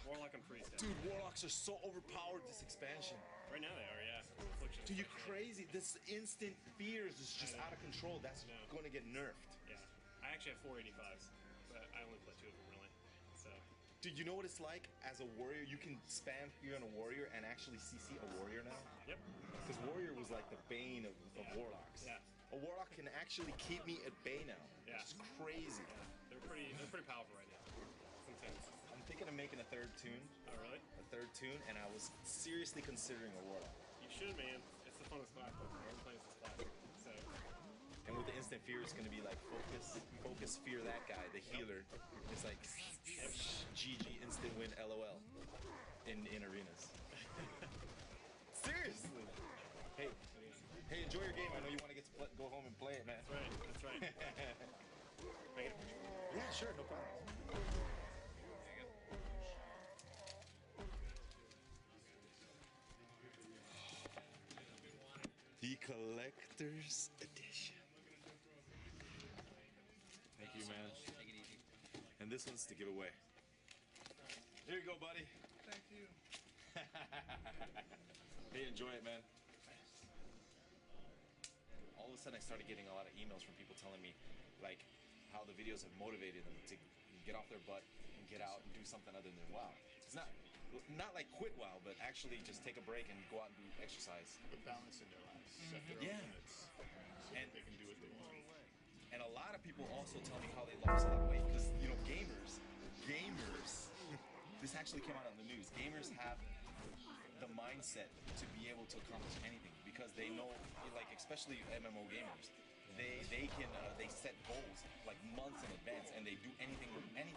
Warlock and Priest. Dude, Warlocks are so overpowered this expansion. Right now they are, yeah. Affliction. Dude, you're crazy. This instant fears is just out of control. That's going to get nerfed. Yeah. I actually have 485s, but I only play 2 of them really. So. Dude, you know what it's like as a warrior? You can spam fear on a warrior and actually CC a warrior now? Yep. Because warrior was like the bane of warlocks. Yeah. A warlock can actually keep me at bay now. Yeah. It's crazy. Yeah. They're pretty powerful right now. It's intense. I'm thinking of making a third tune. Oh really? A third tune, and I was seriously considering a warlock. You should, man. It's the funnest class. I'm playing this class. So. And with the instant fear, it's gonna be like focus, fear that guy, the healer. It's like GG, instant win, LOL, in arenas. Seriously. Hey, enjoy your game. I know you want to go home and play it, man. That's right. That's right. Make it. Yeah, sure, no problem. The Collector's Edition. Thank you, man. Take it easy. And this one's to give away. Here you go, buddy. Thank you. Hey, enjoy it, man. All of a sudden, I started getting a lot of emails from people telling me, like, how the videos have motivated them to get off their butt and get out and do something other than WoW. It's not like quit WoW, but actually just take a break and go out and do exercise. Put balance in their lives. Set their Yeah. own limits. So And they can do what they want. And a lot of people also tell me how they lost a lot of weight because, you know, gamers, this actually came out on the news. Gamers have the mindset to be able to accomplish anything because they know, like, especially MMO gamers, they set goals like months in advance and they do anything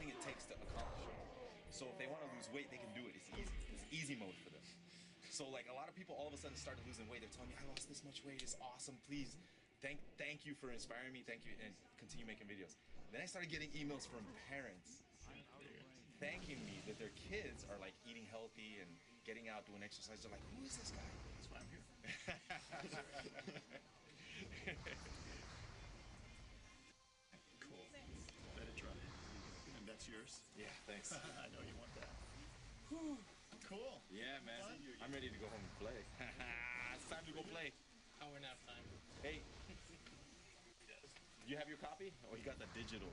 it takes to accomplish it. So if they want to lose weight, they can do it. It's easy. It's easy mode for them. So like a lot of people all of a sudden started losing weight. They're telling me, I lost this much weight. It's awesome. Please, thank you for inspiring me. Thank you, and continue making videos. Then I started getting emails from parents thanking me that their kids are like eating healthy and getting out doing exercise. They're like, who is this guy? That's why I'm here. Cool. Let it dry. And that's yours? Yeah, thanks. I know you want that. Cool. Yeah, man. I'm ready to go home and play. It's time to go play. Hour nap time. Hey, you have your copy? Oh, you got the digital.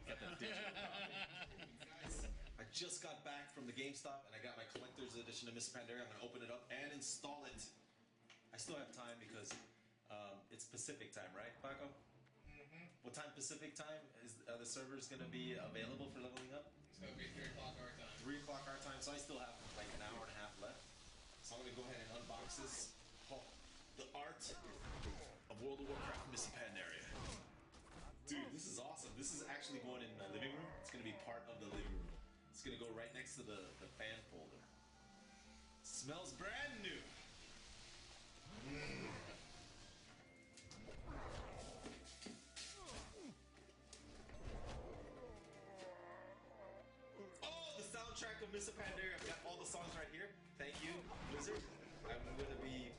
Got the digital copy. I just got back from the GameStop and I got my collector's edition of Mists of Pandaria. I'm gonna open it up and install it. I still have time because it's Pacific time, right, Paco? What time Pacific time is the servers gonna be available for leveling up? It's gonna be 3 o'clock our time. 3 o'clock our time, so I still have like an hour and a half left. So I'm gonna go ahead and unbox this. Oh, the art of World of Warcraft Mists of Pandaria. Dude, this is awesome. This is actually going in my living room. It's gonna be part of the living room. It's gonna go right next to the fan folder. Smells brand new. Oh, the soundtrack of Mists of Pandaria. I've got all the songs right here. Thank you, Blizzard. I'm gonna be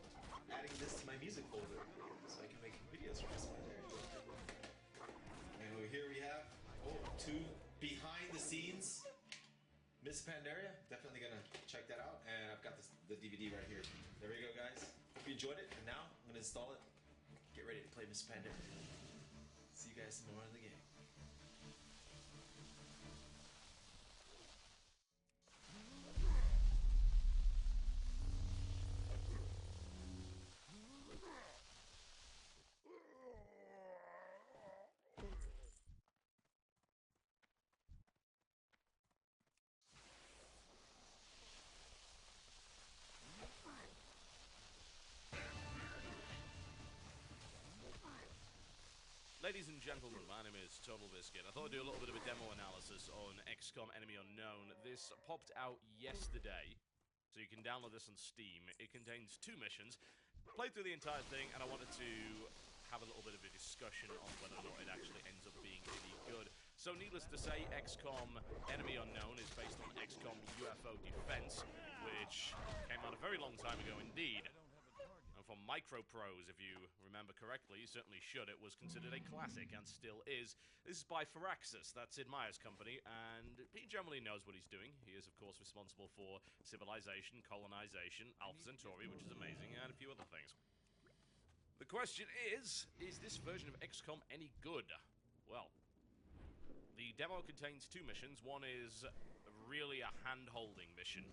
adding this to my music folder so I can make videos for Mists of Pandaria. And here we have, two behind the scenes Mists of Pandaria. Definitely gonna check that out. And I've got the DVD right here. There we go, guys. Hope you enjoyed it. And now I'm gonna install it. Get ready to play Mists of Pandaria. See you guys some more in the game. Ladies and gentlemen, my name is Total Biscuit. I thought I'd do a little bit of a demo analysis on XCOM Enemy Unknown. This popped out yesterday, so you can download this on Steam. It contains 2 missions. Played through the entire thing, and I wanted to have a little bit of a discussion on whether or not it actually ends up being any good. So needless to say, XCOM Enemy Unknown is based on XCOM UFO Defense, which came out a very long time ago indeed. And for Microprose, if you remember correctly, you certainly should, it was considered a classic and still is. This is by Firaxis, that's Sid Meier's company, and he generally knows what he's doing. He is, of course, responsible for Civilization, Colonization, Alpha Centauri, which is amazing, and a few other things. The question is this version of XCOM any good? Well, the demo contains 2 missions. One is really a hand-holding mission.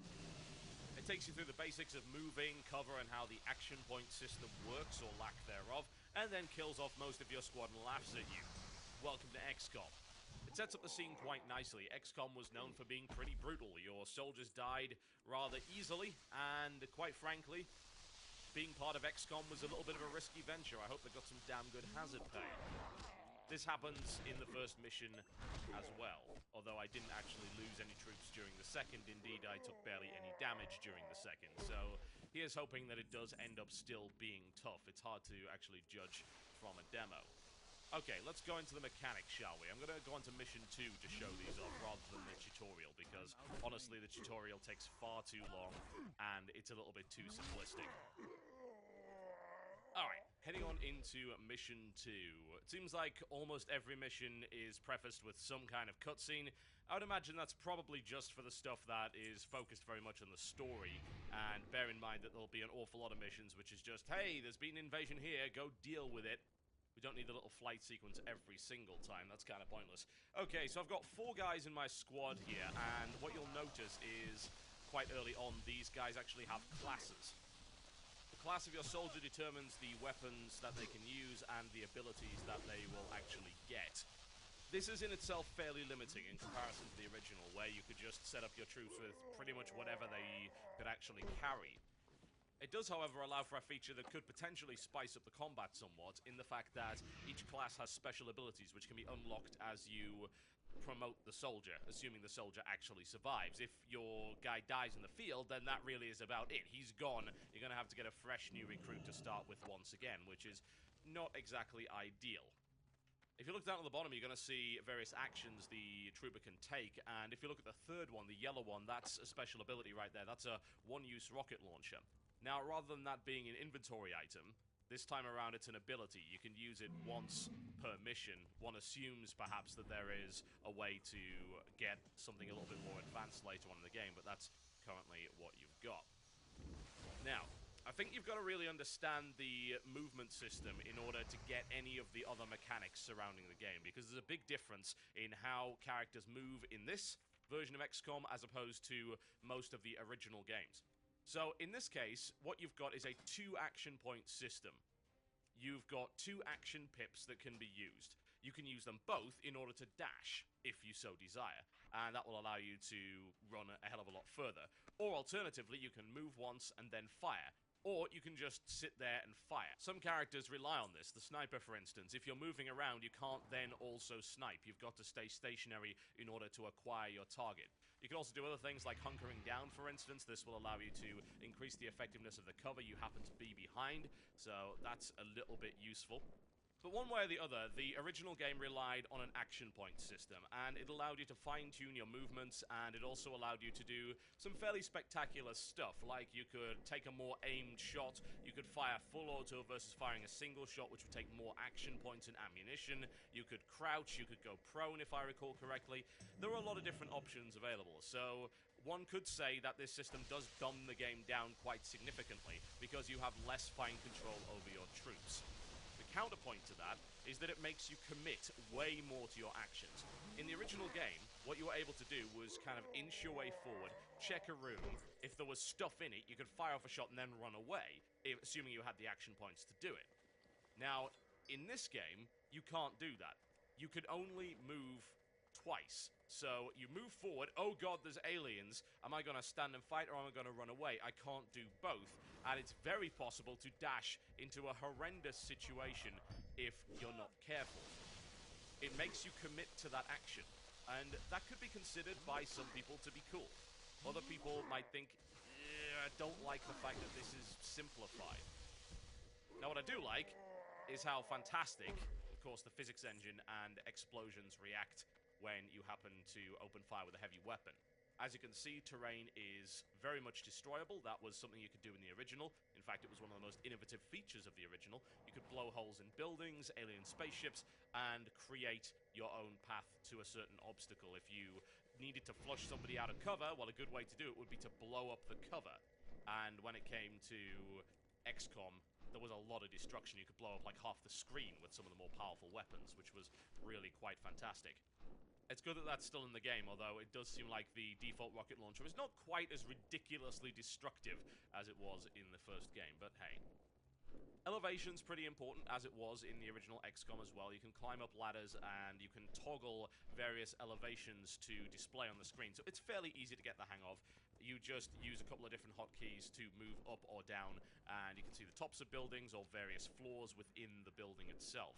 It takes you through the basics of moving, cover, and how the action point system works, or lack thereof, and then kills off most of your squad and laughs at you. Welcome to XCOM. It sets up the scene quite nicely. XCOM was known for being pretty brutal. Your soldiers died rather easily, and quite frankly, being part of XCOM was a little bit of a risky venture. I hope they got some damn good hazard pay. This happens in the first mission as well, although I didn't actually lose any troops during the second. Indeed, I took barely any damage during the second, so here's hoping that it does end up still being tough. It's hard to actually judge from a demo. Okay, let's go into the mechanics, shall we? I'm going to go on to mission 2 to show these off rather than the tutorial, because honestly the tutorial takes far too long and it's a little bit too simplistic. Alright, heading on into mission 2. It seems like almost every mission is prefaced with some kind of cutscene. I would imagine that's probably just for the stuff that is focused very much on the story, and bear in mind that there'll be an awful lot of missions which is just, hey, there's been an invasion here, go deal with it. We don't need a little flight sequence every single time, that's kind of pointless. Okay, so I've got 4 guys in my squad here, and what you'll notice is, quite early on, these guys actually have classes. The class of your soldier determines the weapons that they can use and the abilities that they will actually get. This is in itself fairly limiting in comparison to the original, where you could just set up your troops with pretty much whatever they could actually carry. It does, however, allow for a feature that could potentially spice up the combat somewhat, in the fact that each class has special abilities which can be unlocked as you promote the soldier, assuming the soldier actually survives. If your guy dies in the field, then that really is about it. He's gone. You're going to have to get a fresh new recruit to start with once again, which is not exactly ideal. If you look down at the bottom, you're going to see various actions the trooper can take, and if you look at the third one, the yellow one, that's a special ability right there. That's a one-use rocket launcher. Now, rather than that being an inventory item, this time around it's an ability. You can use it once per mission. One assumes, perhaps, that there is a way to get something a little bit more advanced later on in the game, but that's currently what you've got. Now, I think you've got to really understand the movement system in order to get any of the other mechanics surrounding the game, because there's a big difference in how characters move in this version of XCOM as opposed to most of the original games. So, in this case, what you've got is a 2 action point system. You've got 2 action pips that can be used. You can use them both in order to dash, if you so desire, and that will allow you to run a hell of a lot further. Or alternatively, you can move once and then fire. Or you can just sit there and fire. Some characters rely on this. The sniper, for instance, if you're moving around, you can't then also snipe. You've got to stay stationary in order to acquire your target. You can also do other things like hunkering down, for instance. This will allow you to increase the effectiveness of the cover you happen to be behind, so that's a little bit useful. But one way or the other, the original game relied on an action point system, and it allowed you to fine-tune your movements, and it also allowed you to do some fairly spectacular stuff, like you could take a more aimed shot, you could fire full auto versus firing a single shot, which would take more action points and ammunition, you could crouch, you could go prone, if I recall correctly. There were a lot of different options available, so one could say that this system does dumb the game down quite significantly, because you have less fine control over your troops. Counterpoint to that is that it makes you commit way more to your actions. In the original game, what you were able to do was kind of inch your way forward, check a room. If there was stuff in it, you could fire off a shot and then run away, assuming you had the action points to do it. Now, in this game, you can't do that. You could only move twice. So you move forward, oh god, there's aliens, am I going to stand and fight or am I going to run away? I can't do both, and it's very possible to dash into a horrendous situation if you're not careful. It makes you commit to that action, and that could be considered by some people to be cool. Other people might think, I don't like the fact that this is simplified. Now, what I do like is how fantastic, of course, the physics engine and explosions react when you happen to open fire with a heavy weapon. As you can see, terrain is very much destroyable. That was something you could do in the original. In fact, it was one of the most innovative features of the original. You could blow holes in buildings, alien spaceships, and create your own path to a certain obstacle. If you needed to flush somebody out of cover, well, a good way to do it would be to blow up the cover. And when it came to XCOM, there was a lot of destruction. You could blow up like half the screen with some of the more powerful weapons, which was really quite fantastic. It's good that that's still in the game, although it does seem like the default rocket launcher is not quite as ridiculously destructive as it was in the first game, but hey. Elevation's pretty important, as it was in the original XCOM as well. You can climb up ladders, and you can toggle various elevations to display on the screen, so it's fairly easy to get the hang of. You just use a couple of different hotkeys to move up or down, and you can see the tops of buildings or various floors within the building itself.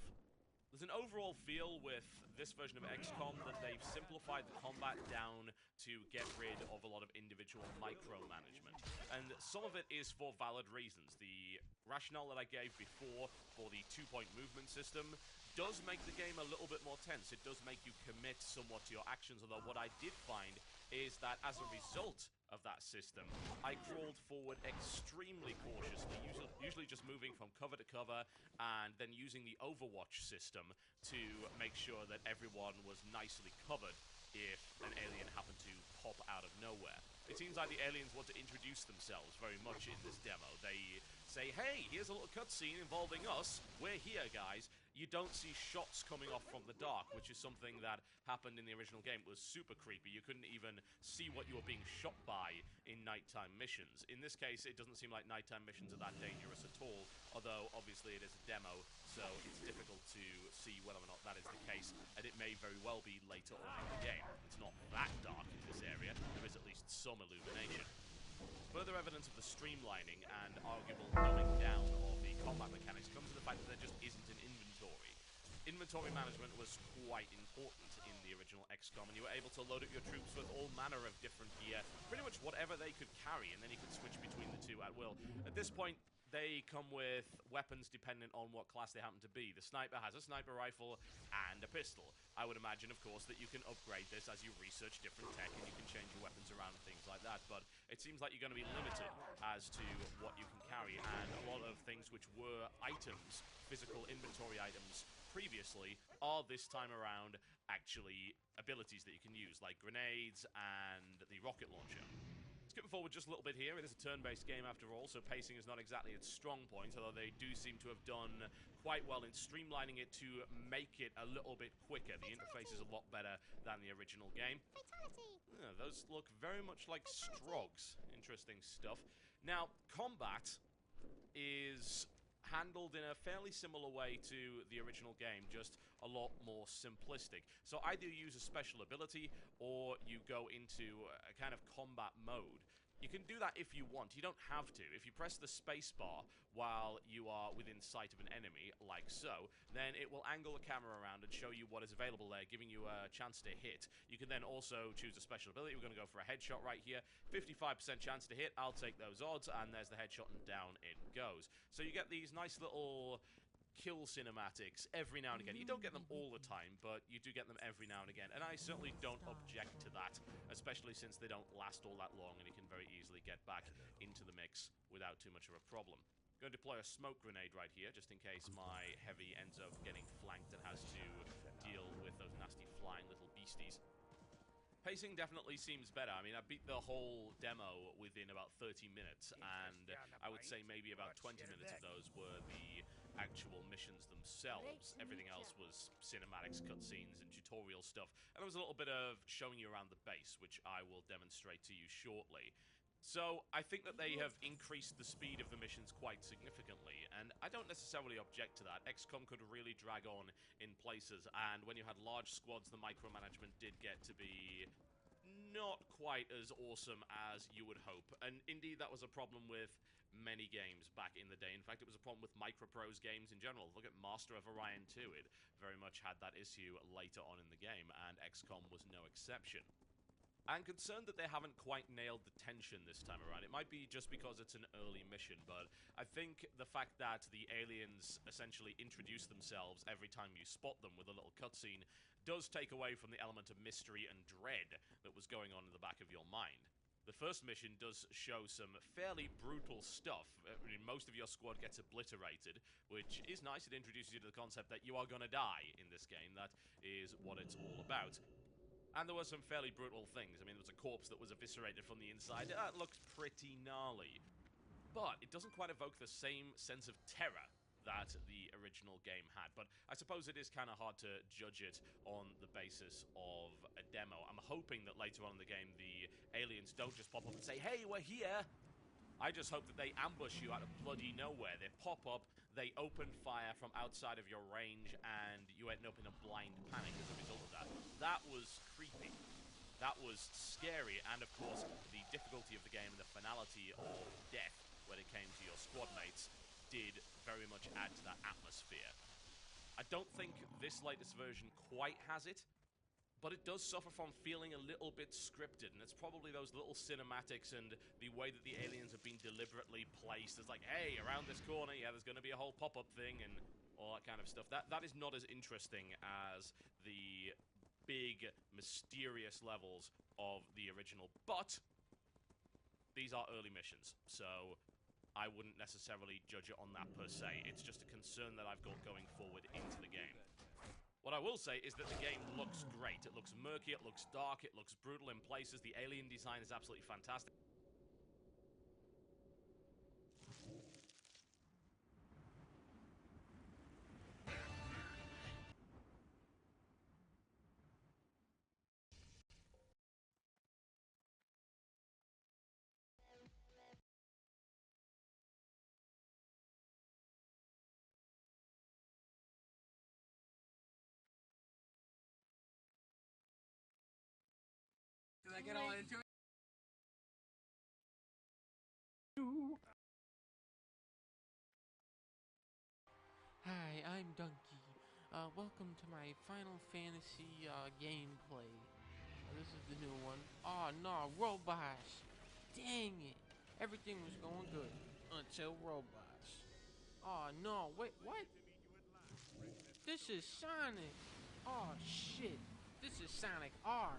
There's an overall feel with this version of XCOM that they've simplified the combat down to get rid of a lot of individual micromanagement. And some of it is for valid reasons. The rationale that I gave before for the 2-point movement system does make the game a little bit more tense. It does make you commit somewhat to your actions, although what I did find is that as a result of that system, I crawled forward extremely cautiously, usually just moving from cover to cover, and then using the Overwatch system to make sure that everyone was nicely covered if an alien happened to pop out of nowhere. It seems like the aliens want to introduce themselves very much in this demo. They say, hey, here's a little cutscene involving us. We're here, guys. You don't see shots coming off from the dark, which is something that happened in the original game. It was super creepy. You couldn't even see what you were being shot by in nighttime missions. In this case, it doesn't seem like nighttime missions are that dangerous at all, although obviously it is a demo, so it's difficult to see whether or not that is the case, and it may very well be later on in the game. It's not that dark in this area. There is at least some illumination. Further evidence of the streamlining and arguable dumbing down of the combat mechanics comes to the fact that there just isn't an inventory. Inventory management was quite important in the original XCOM, and you were able to load up your troops with all manner of different gear, pretty much whatever they could carry, and then you could switch between the two at will. At this point, they come with weapons dependent on what class they happen to be. The sniper has a sniper rifle and a pistol. I would imagine, of course, that you can upgrade this as you research different tech and you can change your weapons around and things like that, but it seems like you're going to be limited as to what you can carry, and a lot of things which were items, physical inventory items, previously are this time around actually abilities that you can use, like grenades and the rocket launcher. Skipping forward just a little bit here, it is a turn-based game after all, so pacing is not exactly its strong point, although they do seem to have done quite well in streamlining it to make it a little bit quicker. The interface is a lot better than the original game. Yeah, those look very much like Strogs. Interesting stuff. Now, combat is handled in a fairly similar way to the original game, just a lot more simplistic. So either you use a special ability, or you go into a kind of combat mode. You can do that if you want. You don't have to. If you press the spacebar while you are within sight of an enemy, like so, then it will angle the camera around and show you what is available there, giving you a chance to hit. You can then also choose a special ability. We're going to go for a headshot right here. 55% chance to hit. I'll take those odds, and there's the headshot, and down it goes. So you get these nice little kill cinematics every now and again. You don't get them all the time, but you do get them every now and again, and I certainly don't object to that, especially since they don't last all that long and you can very easily get back into the mix without too much of a problem. I'm going to deploy a smoke grenade right here, just in case my heavy ends up getting flanked and has to deal with those nasty flying little beasties. Pacing definitely seems better. I mean, I beat the whole demo within about 30 minutes, and I would say maybe about 20 minutes of those were the actual missions themselves. Everything else was cinematics, cutscenes, and tutorial stuff, and there was a little bit of showing you around the base, which I will demonstrate to you shortly. So, I think that they have increased the speed of the missions quite significantly, and I don't necessarily object to that. XCOM could really drag on in places, and when you had large squads, the micromanagement did get to be not quite as awesome as you would hope. And indeed, that was a problem with many games back in the day. In fact, it was a problem with Microprose games in general. Look at Master of Orion 2. It very much had that issue later on in the game, and XCOM was no exception. I'm concerned that they haven't quite nailed the tension this time around. It might be just because it's an early mission, but I think the fact that the aliens essentially introduce themselves every time you spot them with a little cutscene does take away from the element of mystery and dread that was going on in the back of your mind. The first mission does show some fairly brutal stuff. I mean, most of your squad gets obliterated, which is nice. It introduces you to the concept that you are gonna die in this game. That is what it's all about. And there were some fairly brutal things. I mean, there was a corpse that was eviscerated from the inside. It looked pretty gnarly. But it doesn't quite evoke the same sense of terror that the original game had. But I suppose it is kind of hard to judge it on the basis of a demo. I'm hoping that later on in the game, the aliens don't just pop up and say, "Hey, we're here!" I just hope that they ambush you out of bloody nowhere. They pop up, they open fire from outside of your range, and you end up in a blind panic as a result of that. That was creepy. That was scary, and of course, the difficulty of the game and the finality of death when it came to your squad mates did very much add to that atmosphere. I don't think this latest version quite has it, but it does suffer from feeling a little bit scripted, and it's probably those little cinematics and the way that the aliens have been deliberately placed. It's like, hey, around this corner, yeah, there's going to be a whole pop-up thing and all that kind of stuff. That is not as interesting as the big, mysterious levels of the original, but these are early missions, so I wouldn't necessarily judge it on that per se. It's just a concern that I've got going forward into the game. What I will say is that the game looks great. It looks murky, it looks dark, it looks brutal in places. The alien design is absolutely fantastic. Did I get all into it? Hi, I'm Donkey. Welcome to my Final Fantasy gameplay. This is the new one. Oh no, robots! Dang it! Everything was going good until robots. Oh no, wait, what? This is Sonic! Oh shit! This is Sonic R!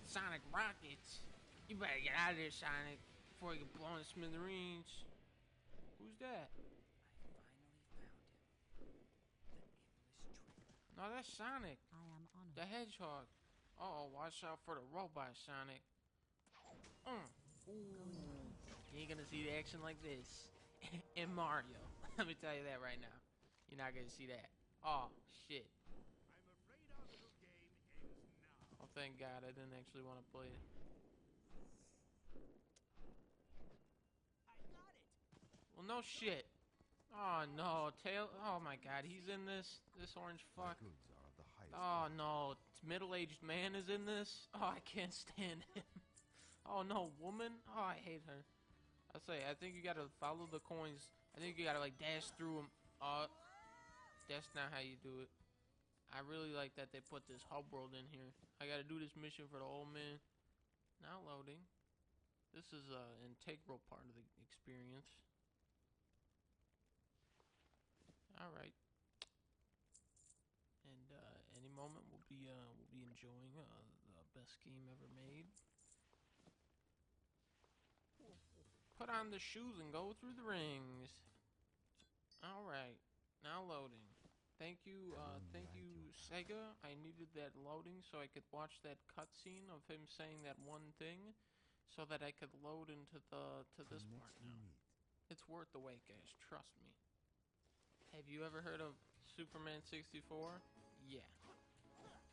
Sonic Rockets! You better get out of there, Sonic, before you get blown to smithereens. Who's that? No, that's Sonic. I am honored. The Hedgehog. Uh-oh, watch out for the robot, Sonic. Ooh. You ain't gonna see the action like this in Mario. Let me tell you that right now. You're not gonna see that. Oh, shit. Oh, thank God, I didn't actually want to play it. Well, no shit. Oh, no. Oh, my God. He's in this orange fuck. Oh, no. Middle-aged man is in this. Oh, I can't stand him. Oh, no. Woman? Oh, I hate her. I think you gotta follow the coins. I think you gotta, like, dash through them. That's not how you do it. I really like that they put this hub world in here. I gotta do this mission for the old man. Now loading. This is an integral part of the experience. Alright. And any moment we'll be enjoying the best game ever made. Put on the shoes and go through the rings. Alright. Now loading. Thank you, Sega. I needed that loading so I could watch that cutscene of him saying that one thing, so that I could load into this part now. It's worth the wait, guys. Trust me. Have you ever heard of Superman 64? Yeah.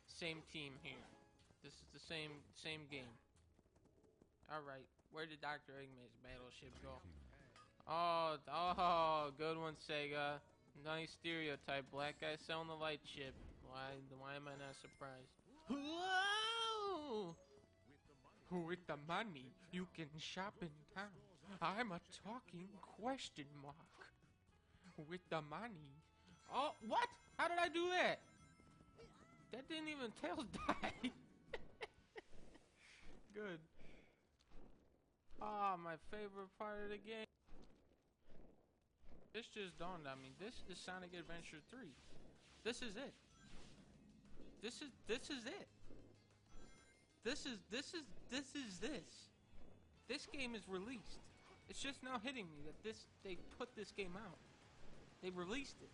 Same team here. This is the same game. Alright, where did Dr. Eggman's battleship go? Oh, good one, Sega. Nice stereotype. Black guy selling the light ship. Why am I not surprised? Whoa! With the money, you can shop in town. I'm a talking question mark with the money. Oh, what? How did I do that? That didn't even Tails die. Good. Ah, my favorite part of the game. This just dawned on me. This is Sonic Adventure 3. This is it. This is it. This is this. This game is released. It's just now hitting me that they put this game out. They released it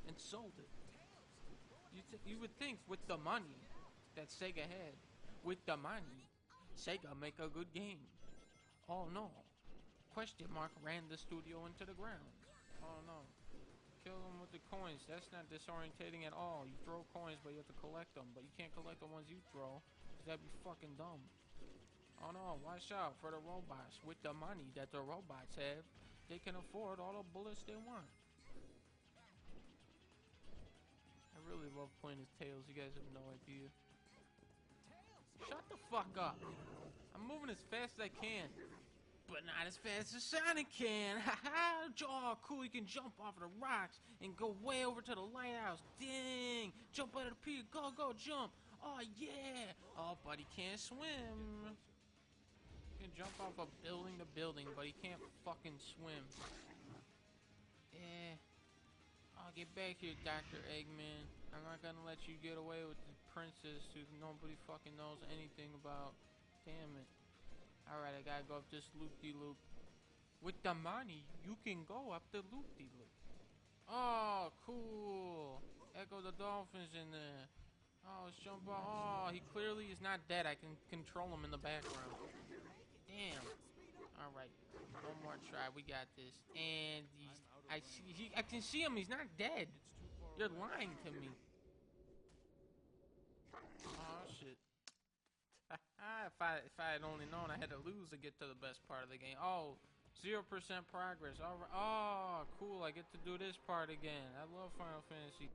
and sold it. You would think with the money that Sega had, with the money, Sega make a good game. Oh no. Question mark ran the studio into the ground. Oh no. Kill them with the coins. That's not disorientating at all. You throw coins, but you have to collect them. But you can't collect the ones you throw. That'd be fucking dumb. Oh no, watch out for the robots. With the money that the robots have, they can afford all the bullets they want. I really love playing as Tails. You guys have no idea. Shut the fuck up. I'm moving as fast as I can. But not as fast as Sonic can. Haha! Oh, cool. You can jump off of the rocks and go way over to the lighthouse. Dang! Jump out of the pier. Go, go, jump. Oh, yeah. Oh, but he can't swim. He can jump off of building to building, but he can't fucking swim. Yeah. Oh, get back here, Dr. Eggman. I'm not gonna let you get away with the princess who nobody fucking knows anything about. Damn it. Alright, I gotta go up this loop-de-loop. With the money, you can go up the loop-de-loop. Oh, cool. Echo the Dolphin's in there. Oh, let's jump off. Oh, he clearly is not dead. I can control him in the background. Damn. Alright, one more try. We got this. And I can see him. He's not dead. You're lying to me. Oh, shit. if I had only known I had to lose to get to the best part of the game. Oh, 0% progress. All right. Oh, cool. I get to do this part again. I love Final Fantasy.